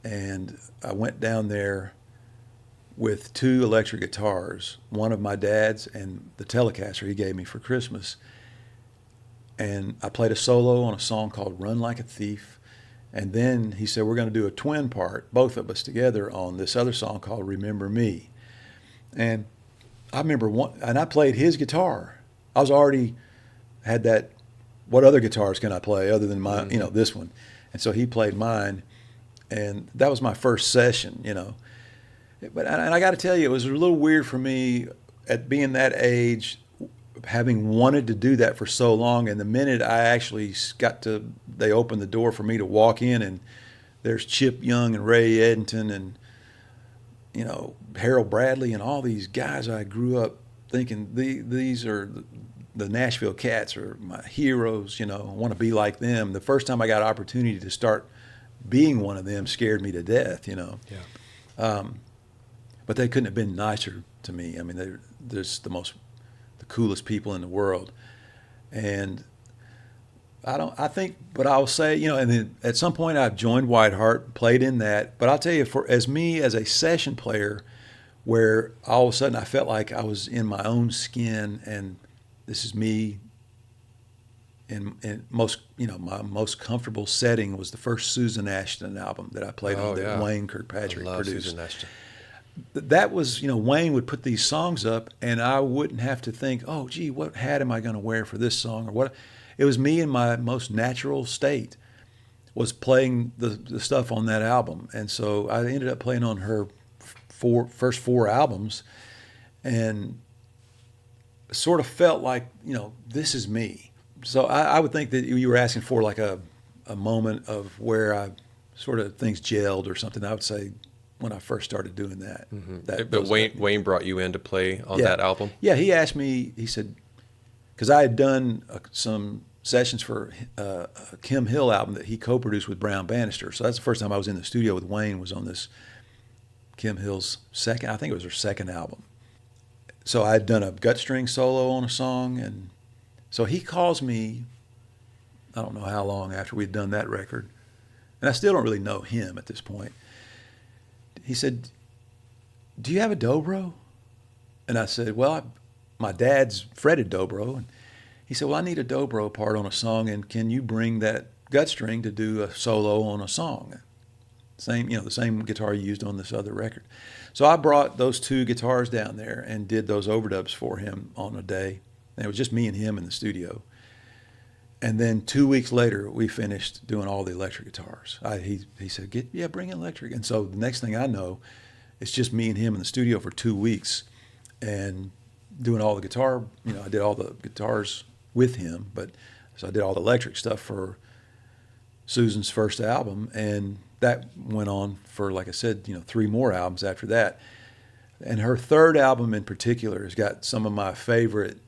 And I went down there with 2 electric guitars, one of my dad's and the Telecaster he gave me for Christmas. And I played a solo on a song called Run Like a Thief. And then he said, we're going to do a twin part, both of us together, on this other song called Remember Me. And I remember and I played his guitar. I was already had that, what other guitars can I play other than my, this one? And so he played mine, and that was my first session, But and I got to tell you, it was a little weird for me at being that age, having wanted to do that for so long. And the minute I actually they opened the door for me to walk in, and there's Chip Young and Ray Edenton and, Harold Bradley and all these guys I grew up thinking these are the Nashville Cats are my heroes, I want to be like them. The first time I got an opportunity to start being one of them scared me to death, Yeah. But they couldn't have been nicer to me. I mean, they're just the coolest people in the world. And but I'll say, and then at some point I've joined Whiteheart, played in that. But I'll tell you, as a session player, where all of a sudden I felt like I was in my own skin, and this is me. And most, my most comfortable setting was the first Susan Ashton album that I played on that Wayne Kirkpatrick produced. Susan Ashton. That was, Wayne would put these songs up, and I wouldn't have to think, oh, gee, what hat am I going to wear for this song, or what? It was me in my most natural state was playing the stuff on that album. And so I ended up playing on her first four albums, and sort of felt like, this is me. So I would think that you were asking for like a moment of where I sort of things gelled or something. I would say when I first started doing that. Mm-hmm. But Wayne brought you in to play on that album? Yeah, he asked me, he said, because I had done some sessions for Kim Hill album that he co-produced with Brown Bannister. So that's the first time I was in the studio with Wayne, was on this Kim Hill's second, I think it was her second album. So I had done a gut string solo on a song, and so he calls me, I don't know how long after we'd done that record, and I still don't really know him at this point. He said, do you have a dobro? And I said, well, my dad's fretted dobro. And he said, well, I need a dobro part on a song, and can you bring that gut string to do a solo on a song? Same, the same guitar you used on this other record. So I brought those two guitars down there and did those overdubs for him on a day. And it was just me and him in the studio. And then 2 weeks later, we finished doing all the electric guitars. He said, bring in electric. And so the next thing I know, it's just me and him in the studio for 2 weeks and doing all the guitar. I did all the guitars with him, so I did all the electric stuff for Susan's first album. And that went on for, like I said, 3 more albums after that. And her third album in particular has got some of my favorite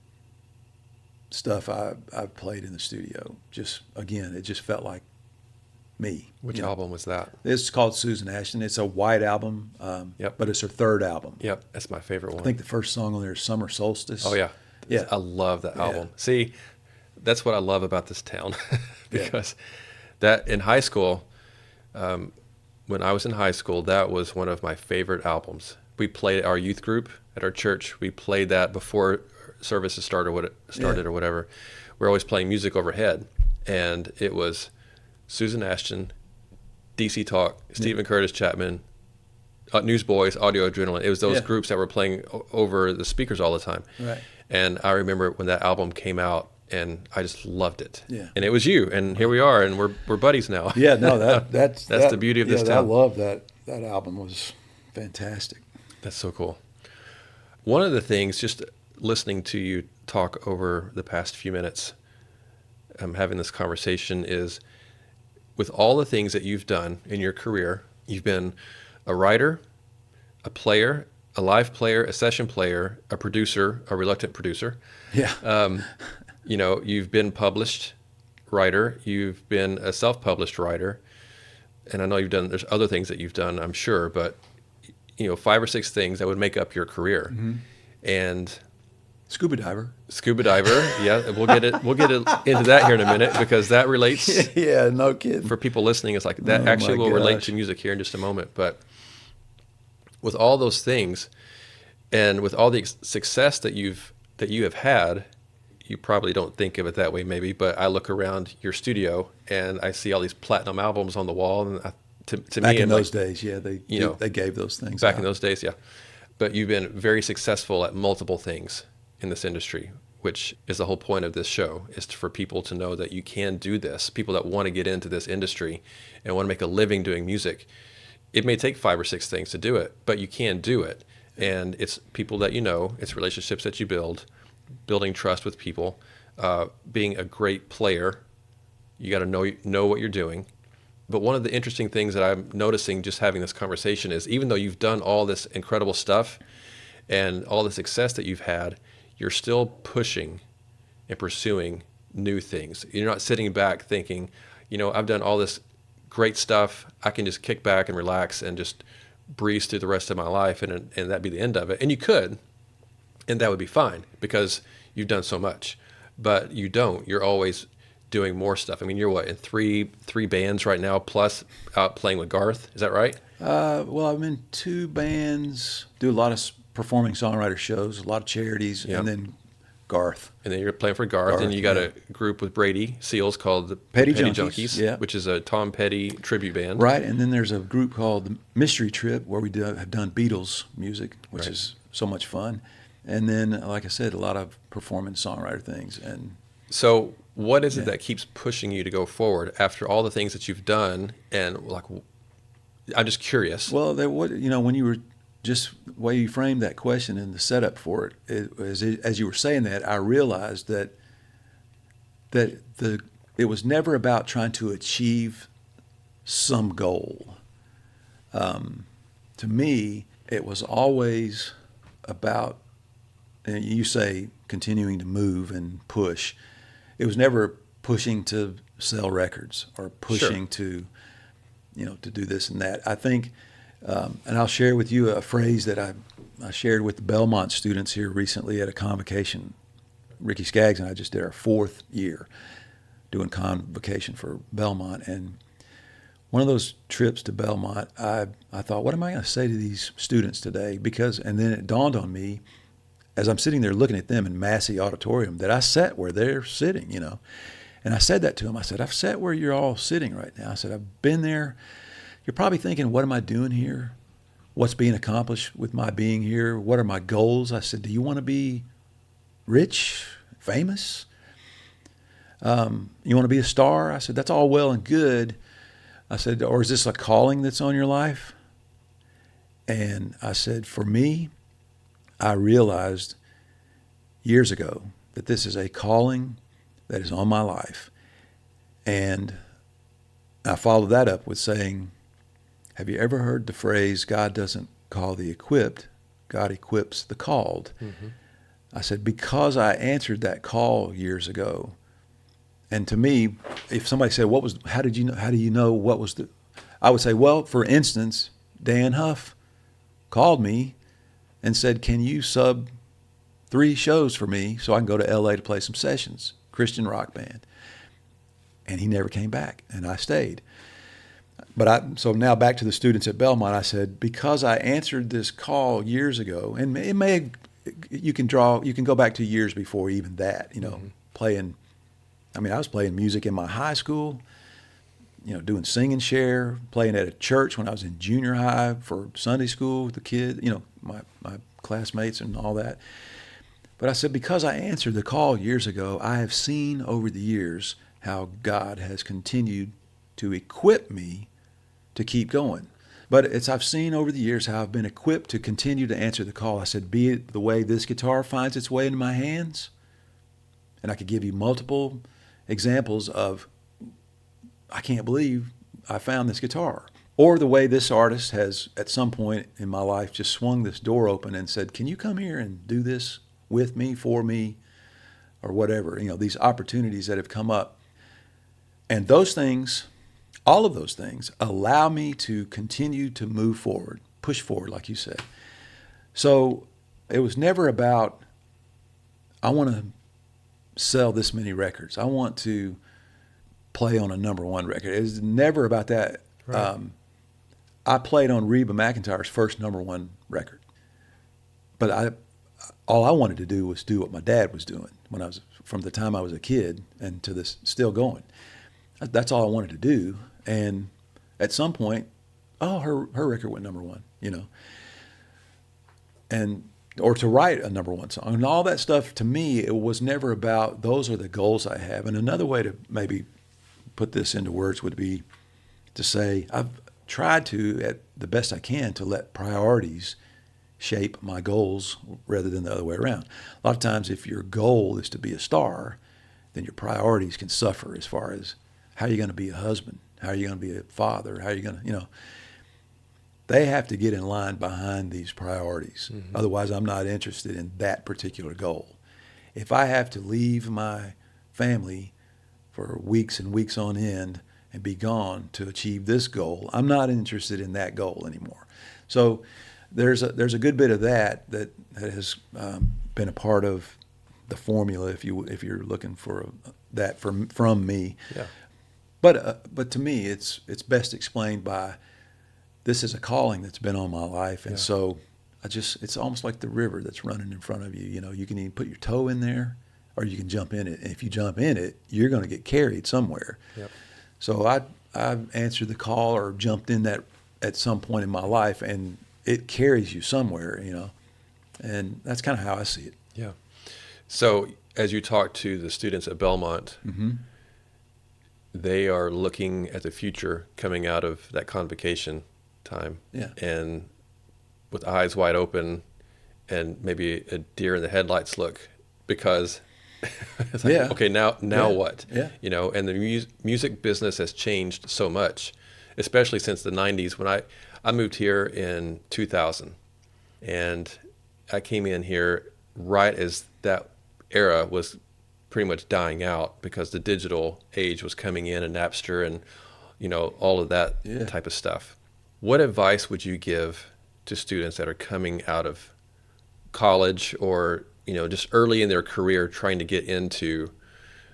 stuff I've played in the studio. Just, again, it just felt like me. Which album was that? It's called Susan Ashton. It's a white album, but it's her third album. Yep, that's my favorite one. I think the first song on there is Summer Solstice. Oh, yeah. Yeah. I love that album. Yeah. See, that's what I love about this town. Because that in high school, when I was in high school, that was one of my favorite albums. We played our youth group at our church. We played that before services started or whatever. We're always playing music overhead, and it was Susan Ashton, DC Talk, Stephen Curtis Chapman, Newsboys, Audio Adrenaline. It was those groups that were playing over the speakers all the time. Right. And I remember when that album came out, and I just loved it. Yeah. And it was you, and here we are, and we're buddies now. Yeah, no, that's the beauty of this town. I love that. That album was fantastic. That's so cool. One of the things, just listening to you talk over the past few minutes, having this conversation, is with all the things that you've done in your career, you've been a writer, a player, a live player, a session player, a producer, a reluctant producer. Yeah. You've been published writer, you've been a self-published writer, and I know there's other things that you've done, I'm sure, but 5 or 6 things that would make up your career. Mm-hmm. And Scuba diver, yeah, we'll get into that here in a minute, because that relates. Yeah, no kidding. For people listening, it's like that actually will relate to music here in just a moment. But with all those things, and with all the success that you have had, you probably don't think of it that way maybe, but I look around your studio and I see all these platinum albums on the wall, and to Back me, in I'm like, those days, yeah, you know, they gave those things back out. in those days, yeah. But you've been very successful at multiple things in this industry, which is the whole point of this show, is for people to know that you can do this. People that want to get into this industry and want to make a living doing music. It may take 5 or 6 things to do it, but you can do it. And it's people that you know, it's relationships that you build, building trust with people, being a great player. You got to know what you're doing. But one of the interesting things that I'm noticing just having this conversation is, even though you've done all this incredible stuff and all the success that you've had, you're still pushing and pursuing new things. You're not sitting back thinking, I've done all this great stuff. I can just kick back and relax and just breeze through the rest of my life, and that'd be the end of it. And you could, and that would be fine because you've done so much. But you don't. You're always doing more stuff. I mean, you're what, in three bands right now, plus out playing with Garth? Is that right? Well, I'm in 2 bands, do a lot of performing songwriter shows, a lot of charities, Yep. and then Garth. And then you're playing for Garth, and you got a group with Brady Seals called the Petty Junkies, yeah. which is a Tom Petty tribute band. Right, and then there's a group called the Mystery Trip where we have done Beatles music, which Right. is so much fun. And then, like I said, a lot of performing songwriter things. And So what is it that keeps pushing you to go forward after all the things that you've done? And like, I'm just curious. well, when you were just the way you framed that question and the setup for it, as you were saying that, I realized that it was never about trying to achieve some goal. To me, it was always about, and you say, continuing to move and push. It was never pushing to sell records or pushing to do this and that. I think, and I'll share with you a phrase that I shared with the Belmont students here recently at a convocation. Ricky Skaggs and I just did our 4th year doing convocation for Belmont, and one of those trips to Belmont, I thought, what am I going to say to these students today? And then it dawned on me, as I'm sitting there looking at them in Massey Auditorium, that I sat where they're sitting, And I said that to them. I said, I've sat where you're all sitting right now. I said, I've been there. You're probably thinking, what am I doing here? What's being accomplished with my being here? What are my goals? I said, do you want to be rich, famous? You want to be a star? I said, that's all well and good. I said, or is this a calling that's on your life? And I said, for me, I realized years ago that this is a calling that is on my life. And I followed that up with saying, have you ever heard the phrase, God doesn't call the equipped, God equips the called? Mm-hmm. I said, because I answered that call years ago, and to me, if somebody said, how do you know what was I would say, well, for instance, Dan Huff called me and said, can you sub 3 shows for me so I can go to LA to play some sessions, Christian rock band? And he never came back, and I stayed. So now back to the students at Belmont, I said, because I answered this call years ago, and you can go back to years before even that, playing. I mean, I was playing music in my high school, doing sing and share, playing at a church when I was in junior high for Sunday school with the kids, my classmates and all that. But I said, because I answered the call years ago, I have seen over the years how God has continued to equip me to keep going. But I've seen over the years how I've been equipped to continue to answer the call. I said, be it the way this guitar finds its way into my hands, and I could give you multiple examples of, I can't believe I found this guitar. Or the way this artist has, at some point in my life, just swung this door open and said, can you come here and do this with me, for me, or whatever. These opportunities that have come up. And those things, all of those things, allow me to continue to move forward, push forward, like you said. So it was never about, I want to sell this many records. I want to play on a number 1 record. It was never about that. Right. I played on Reba McEntire's first number 1 record, but all I wanted to do was do what my dad was doing from the time I was a kid and to this still going. That's all I wanted to do. And at some point, her record went number one, and or to write a number one song and all that stuff. To me, it was never about those are the goals I have. And another way to maybe put this into words would be to say I've tried to, at the best I can, to let priorities shape my goals rather than the other way around. A lot of times, if your goal is to be a star, then your priorities can suffer as far as how you're going to be a husband, how are you going to be a father, how are you going to, they have to get in line behind these priorities. Mm-hmm. Otherwise, I'm not interested in that particular goal. If I have to leave my family for weeks and weeks on end and be gone to achieve this goal, I'm not interested in that goal anymore. So there's a good bit of that has been a part of the formula, if you're looking for that from me. Yeah. But to me, it's best explained by this is a calling that's been on my life, and so it's almost like the river that's running in front of you. You can either put your toe in there, or you can jump in it. And if you jump in it, you're going to get carried somewhere. Yep. So I answered the call or jumped in that at some point in my life, and it carries you somewhere, and that's kind of how I see it. Yeah. So as you talk to the students at Belmont, mm-hmm. they are looking at the future coming out of that convocation time, and with eyes wide open and maybe a deer in the headlights look, because it's like, okay, now what? Yeah. And the music business has changed so much, especially since the 90s when I moved here in 2000, and I came in here right as that era was pretty much dying out because the digital age was coming in and Napster and all of that type of stuff. What advice would you give to students that are coming out of college or just early in their career trying to get into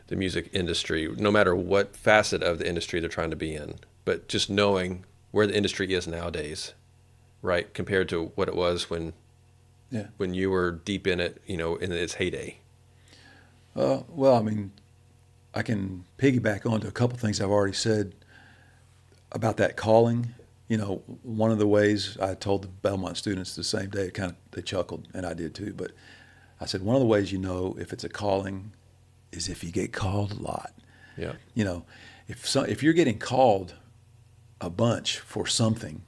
the music industry, no matter what facet of the industry they're trying to be in, but just knowing where the industry is nowadays, right, compared to what it was when you were deep in it, in its heyday? Well, I mean, I can piggyback onto a couple things I've already said about that calling. One of the ways I told the Belmont students the same day, they chuckled, and I did too, but I said, one of the ways if it's a calling is if you get called a lot. Yeah. If you're getting called a bunch for something,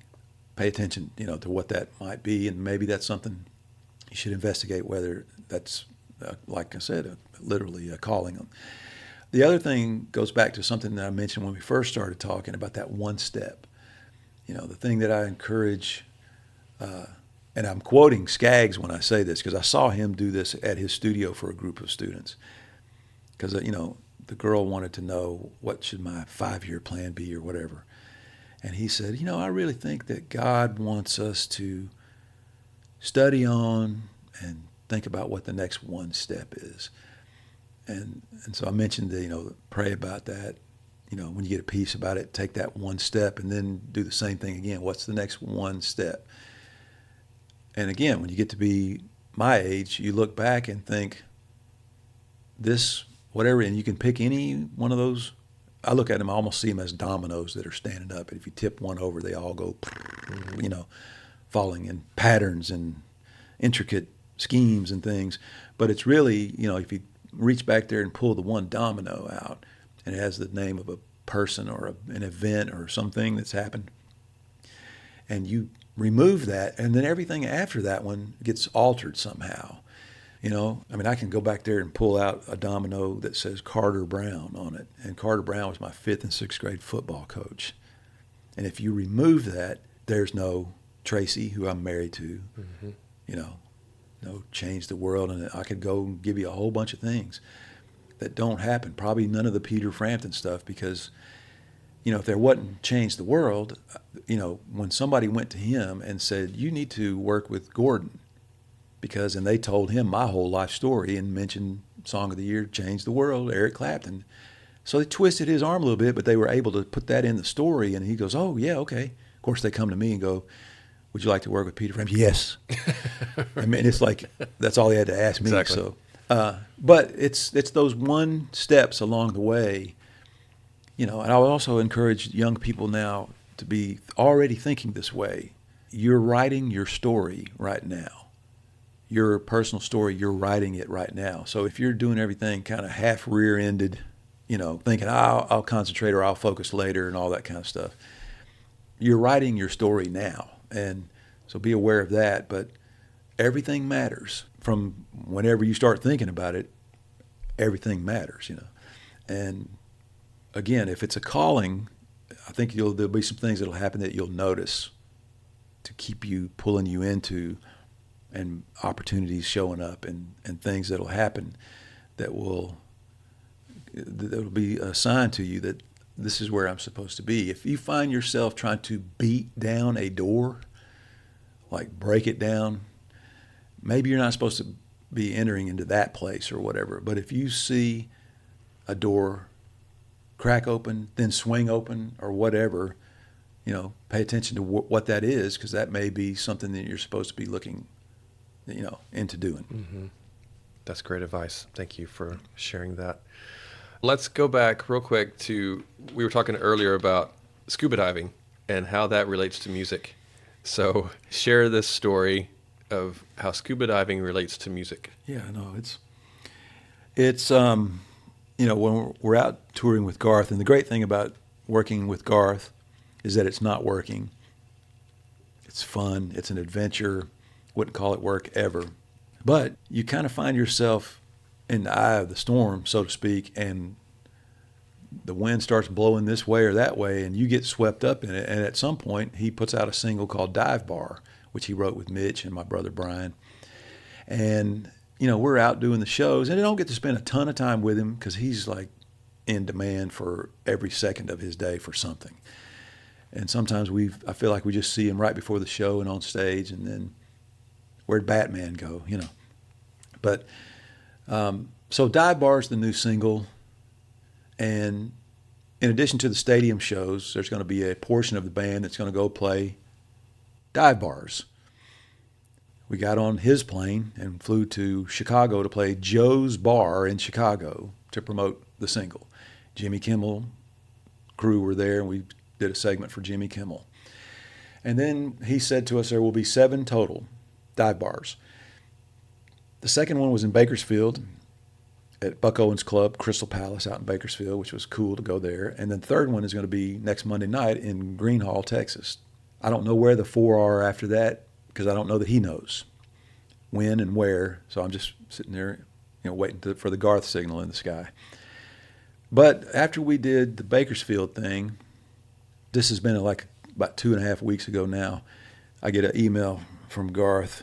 pay attention, to what that might be, and maybe that's something you should investigate whether that's, like I said, literally a calling. The other thing goes back to something that I mentioned when we first started talking about that one step. The thing that I encourage, and I'm quoting Skaggs when I say this because I saw him do this at his studio for a group of students. Because, the girl wanted to know what should my 5-year plan be or whatever. And he said, I really think that God wants us to study on and think about what the next one step is. And so I mentioned pray about that. When you get a peace about it, take that one step and then do the same thing again. What's the next one step? And again, when you get to be my age, you look back and think this, whatever, and you can pick any one of those. I look at them, I almost see them as dominoes that are standing up. And if you tip one over, they all go, falling in patterns and intricate schemes and things. But it's really, if you reach back there and pull the one domino out, and it has the name of a person or an event or something that's happened, and you remove that, and then everything after that one gets altered somehow. I can go back there and pull out a domino that says Carter Brown on it, and Carter Brown was my 5th and 6th grade football coach. And if you remove that, there's no Tracy, who I'm married to, no Change the World, and I could go and give you a whole bunch of things that don't happen. Probably none of the Peter Frampton stuff, because, if there wasn't Change the World, when somebody went to him and said, you need to work with Gordon, and they told him my whole life story and mentioned Song of the Year, Change the World, Eric Clapton. So they twisted his arm a little bit, but they were able to put that in the story, and he goes, oh, yeah, okay. Of course, they come to me and go, would you like to work with Peter Frampton? Yes. I mean, it's like, that's all he had to ask me. Exactly. So, but it's those one steps along the way, and I would also encourage young people now to be already thinking this way. You're writing your story right now. Your personal story, you're writing it right now. So if you're doing everything kind of half rear-ended, thinking I'll concentrate or I'll focus later and all that kind of stuff, you're writing your story now. And so be aware of that. But everything matters. From whenever you start thinking about it, everything matters, And again, if it's a calling, I think there'll be some things that'll happen that you'll notice to keep you pulling you into, and opportunities showing up, and things that'll happen that'll be a sign to you that this is where I'm supposed to be. If you find yourself trying to beat down a door, like break it down, maybe you're not supposed to be entering into that place or whatever. But if you see a door crack open, then swing open or whatever, pay attention to what that is, because that may be something that you're supposed to be looking, into doing. Mm-hmm. That's great advice. Thank you for sharing that. Let's go back real quick to, we were talking earlier about scuba diving and how that relates to music. So share this story of how scuba diving relates to music. Yeah, no, it's when we're out touring with Garth, and the great thing about working with Garth is that it's not working. It's fun. It's an adventure. Wouldn't call it work ever. But you kind of find yourself in the eye of the storm, so to speak, and the wind starts blowing this way or that way, and you get swept up in it. And at some point, he puts out a single called Dive Bar, which he wrote with Mitch and my brother Brian. And, we're out doing the shows, and I don't get to spend a ton of time with him because he's like in demand for every second of his day for something. And sometimes I feel like we just see him right before the show and on stage, and then where'd Batman go, But so Dive Bar is the new single, and in addition to the stadium shows, there's going to be a portion of the band that's going to go play dive bars. We got on his plane and flew to Chicago to play Joe's Bar in Chicago to promote the single. Jimmy Kimmel crew were there, and we did a segment for Jimmy Kimmel. And then he said to us there will be 7 total dive bars. The second one was in Bakersfield at Buck Owens Club, Crystal Palace out in Bakersfield, which was cool to go there. And then the third one is going to be next Monday night in Greenhall, Texas. I don't know where the 4 are after that, because I don't know that he knows when and where. So I'm just sitting there, waiting for the Garth signal in the sky. But after we did the Bakersfield thing, this has been like about 2.5 weeks ago now, I get an email from Garth.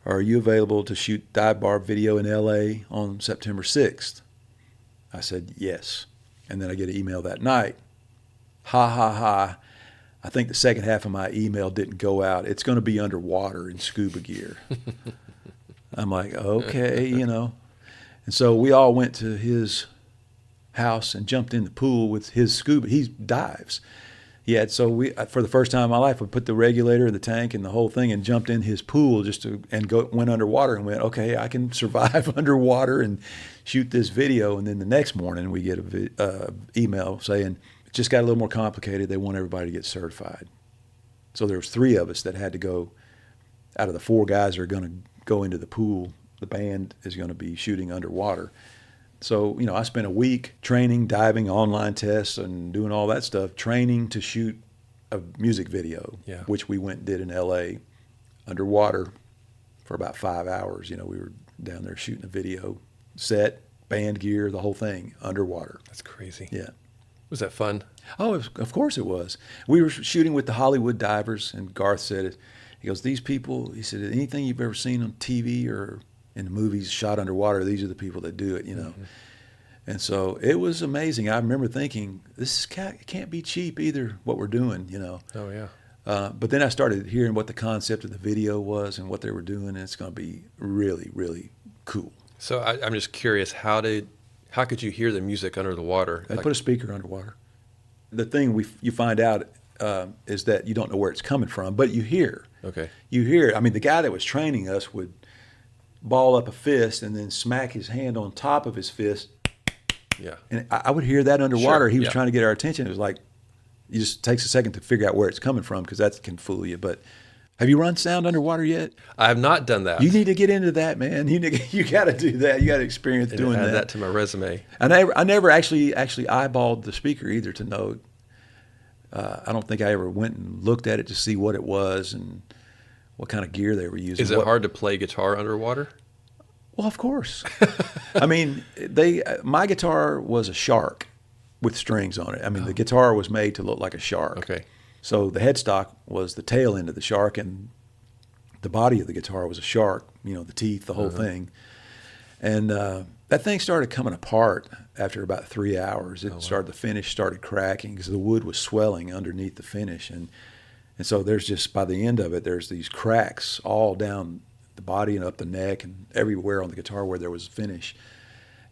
Are you available to shoot dive bar video in L.A. on September 6th? I said, yes. And then I get an email that night. Ha, ha, ha. I think the second half of my email didn't go out. It's going to be underwater in scuba gear. I'm like, okay, And so we all went to his house and jumped in the pool with his scuba. He dives. So we, for the first time in my life, we put the regulator in the tank and the whole thing and jumped in his pool went underwater and went, okay, I can survive underwater and shoot this video. And then the next morning we get a email saying, it just got a little more complicated. They want everybody to get certified. So there was 3 of us that had to go. Out of the 4 guys that are going to go into the pool, the band is going to be shooting underwater. So, I spent a week training, diving, online tests, and doing all that stuff, training to shoot a music video, which we went and did in L.A. underwater for about 5 hours. We were down there shooting a video, set, band gear, the whole thing, underwater. That's crazy. Yeah. Was that fun? Oh, of course it was. We were shooting with the Hollywood divers, and Garth said it. He goes, these people, he said, anything you've ever seen on TV or in the movies shot underwater, these are the people that do it, Mm-hmm. And so it was amazing. I remember thinking, this can't be cheap either, what we're doing, Oh, yeah. But then I started hearing what the concept of the video was and what they were doing, and it's going to be really, really cool. So I'm just curious, how could you hear the music under the water? They put a speaker underwater. The thing you find out is that you don't know where it's coming from, but you hear. Okay. You hear it. I mean, the guy that was training us would ball up a fist and then smack his hand on top of his fist. Yeah. And I would hear that underwater. Sure, He was yeah. trying to get our attention. It was like, it just takes a second to figure out where it's coming from because that can fool you. But have you run sound underwater yet? I have not done that. You need to get into that, man. You got to do that. You got to experience And doing add that. that to my resume. I never actually eyeballed the speaker either to know. I don't think I ever went and looked at it to see what it was and what kind of gear they were using. Is it hard to play guitar underwater? Well, of course. I mean, my guitar was a shark with strings on it. I mean, the guitar was made to look like a shark. Okay. So the headstock was the tail end of the shark, and the body of the guitar was a shark. You know, the teeth, the whole thing. And that thing started coming apart after about 3 hours. The finish started cracking because the wood was swelling underneath the finish, and so there's just by the end of it, there's these cracks all down the body and up the neck and everywhere on the guitar where there was finish.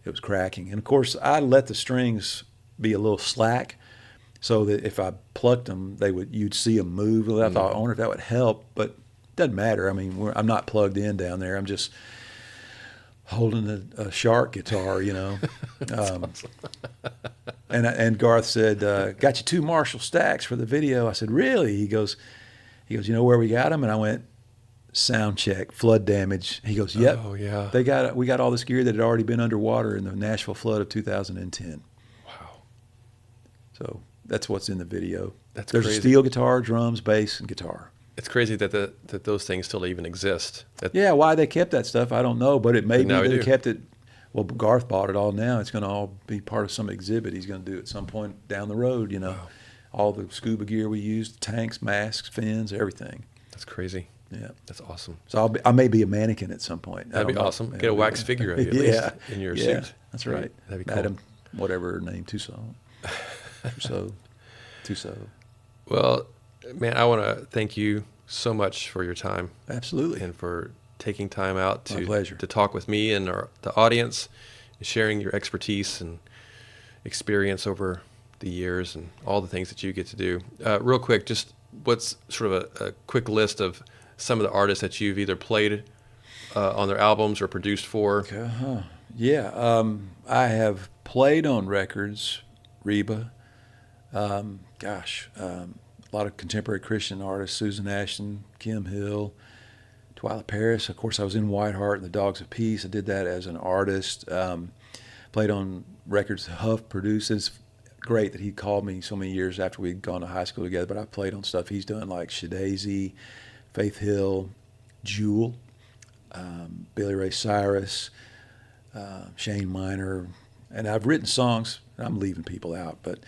It was cracking, and of course I let the strings be a little slack so that if I plucked them, you'd see them move. And I thought, I wonder if that would help, but it doesn't matter. I mean, I'm not plugged in down there. I'm just holding a shark guitar, you know. Awesome. and Garth said, "Got you 2 Marshall stacks for the video." I said, "Really?" He goes, "You know where we got them?" And I went, "Sound check, flood damage." He goes, "Yep." Oh, yeah. We got all this gear that had already been underwater in the Nashville flood of 2010. Wow. So that's what's in the video. That's There's crazy. a steel guitar, drums, bass, and guitar. It's crazy that those things still even exist. Yeah, why they kept that stuff, I don't know, but it may be now that we they do. kept it. Well, Garth bought it all now. It's going to all be part of some exhibit he's going to do at some point down the road, you know. Wow. All the scuba gear we used, tanks, masks, fins, everything. That's crazy. Yeah. That's awesome. So I may be a mannequin at some point. I That'd be don't know. awesome. Get a wax figure of you at least in your suit. That's right. That'd be cool. Madam, whatever her name, Tucson. Tucson. Well, man, I want to thank you so much for your time Absolutely. and for taking time out My pleasure. to talk with me and the audience, and sharing your expertise and experience over the years and all the things that you get to do. Real quick, just what's sort of a quick list of some of the artists that you've either played on their albums or produced for? Uh-huh. Yeah. I have played on records, Reba. A lot of contemporary Christian artists, Susan Ashton, Kim Hill, Twyla Paris. Of course, I was in Whiteheart and the Dogs of Peace. I did that as an artist. Played on records Huff produced. It's great that he called me so many years after we'd gone to high school together, but I played on stuff he's done like Shadazy, Faith Hill, Jewel, Billy Ray Cyrus, Shane Minor. And I've written songs. I'm leaving people out, but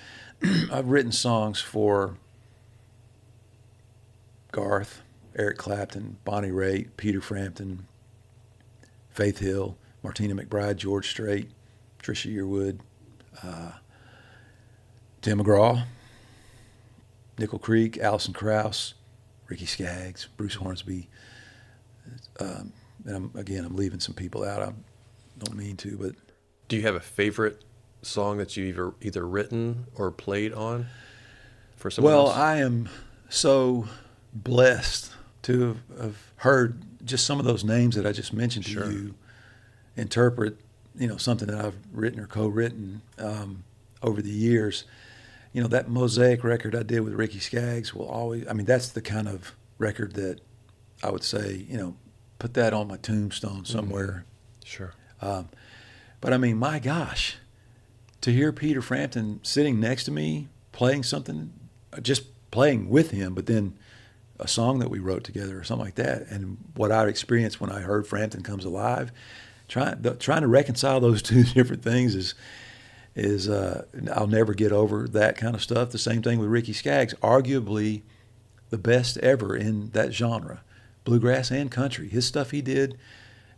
I've written songs for Garth, Eric Clapton, Bonnie Raitt, Peter Frampton, Faith Hill, Martina McBride, George Strait, Trisha Yearwood, Tim McGraw, Nickel Creek, Alison Krauss, Ricky Skaggs, Bruce Hornsby. And I'm leaving some people out. I don't mean to, but Do you have a favorite song that you've either written or played on for someone else? I am so blessed to have heard just some of those names that I just mentioned to you interpret, something that I've written or co-written over the years. That Mosaic record I did with Ricky Skaggs will always, that's the kind of record that I would say, put that on my tombstone somewhere. Sure. But my gosh, to hear Peter Frampton sitting next to me playing something, just playing with him, but then a song that we wrote together or something like that, and what I experienced when I heard Frampton Comes Alive, trying to reconcile those two different things is I'll never get over that kind of stuff. The same thing with Ricky Skaggs, arguably the best ever in that genre, bluegrass and country. His stuff he did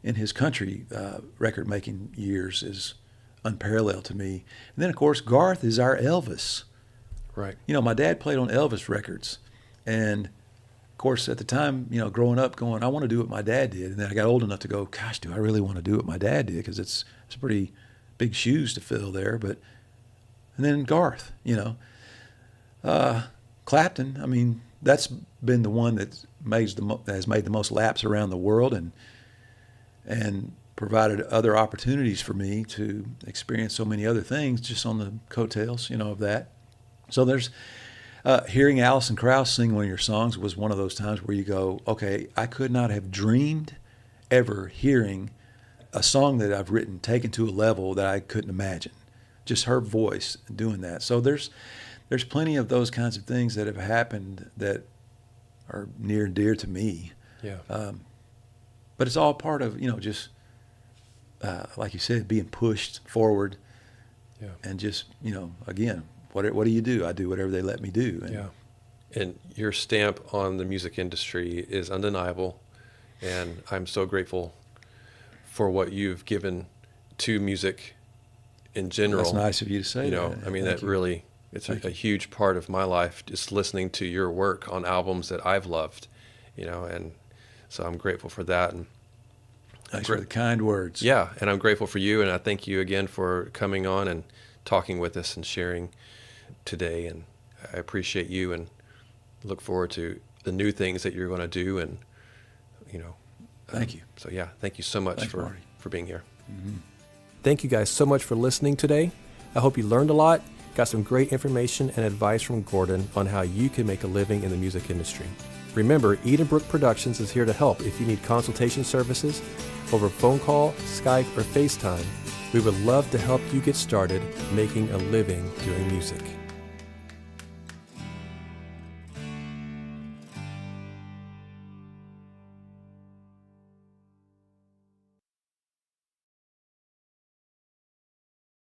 in his country record-making years is unparalleled to me. And then, of course, Garth is our Elvis. Right. My dad played on Elvis records. And, of course, at the time, growing up going, I want to do what my dad did. And then I got old enough to go, gosh, do I really want to do what my dad did? Because it's pretty big shoes to fill there. And then Garth, Clapton, I mean, that's been the one that has made the most laps around the world, and provided other opportunities for me to experience so many other things just on the coattails, of that. So there's hearing Alison Krauss sing one of your songs was one of those times where you go, okay, I could not have dreamed ever hearing a song that I've written taken to a level that I couldn't imagine. Just her voice doing that. So there's plenty of those kinds of things that have happened that are near and dear to me. Yeah. But it's all part of, just like you said, being pushed forward. Yeah. And just, again, what do you do? I do whatever they let me do. And yeah. And your stamp on the music industry is undeniable. And I'm so grateful for what you've given to music in general. That's nice of you to say that. I mean, Thank that you. really, it's a huge part of my life, just listening to your work on albums that I've loved, and so I'm grateful for that. And Thanks for the kind words. Yeah, and I'm grateful for you, and I thank you again for coming on and talking with us and sharing today, and I appreciate you and look forward to the new things that you're going to do, and Thank you. So yeah, thank you so much Thanks, for Marty. being here. Mm-hmm. Thank you guys so much for listening today. I hope you learned a lot, got some great information and advice from Gordon on how you can make a living in the music industry. Remember, Edenbrook Productions is here to help if you need consultation services over phone call, Skype, or FaceTime. We would love to help you get started making a living doing music.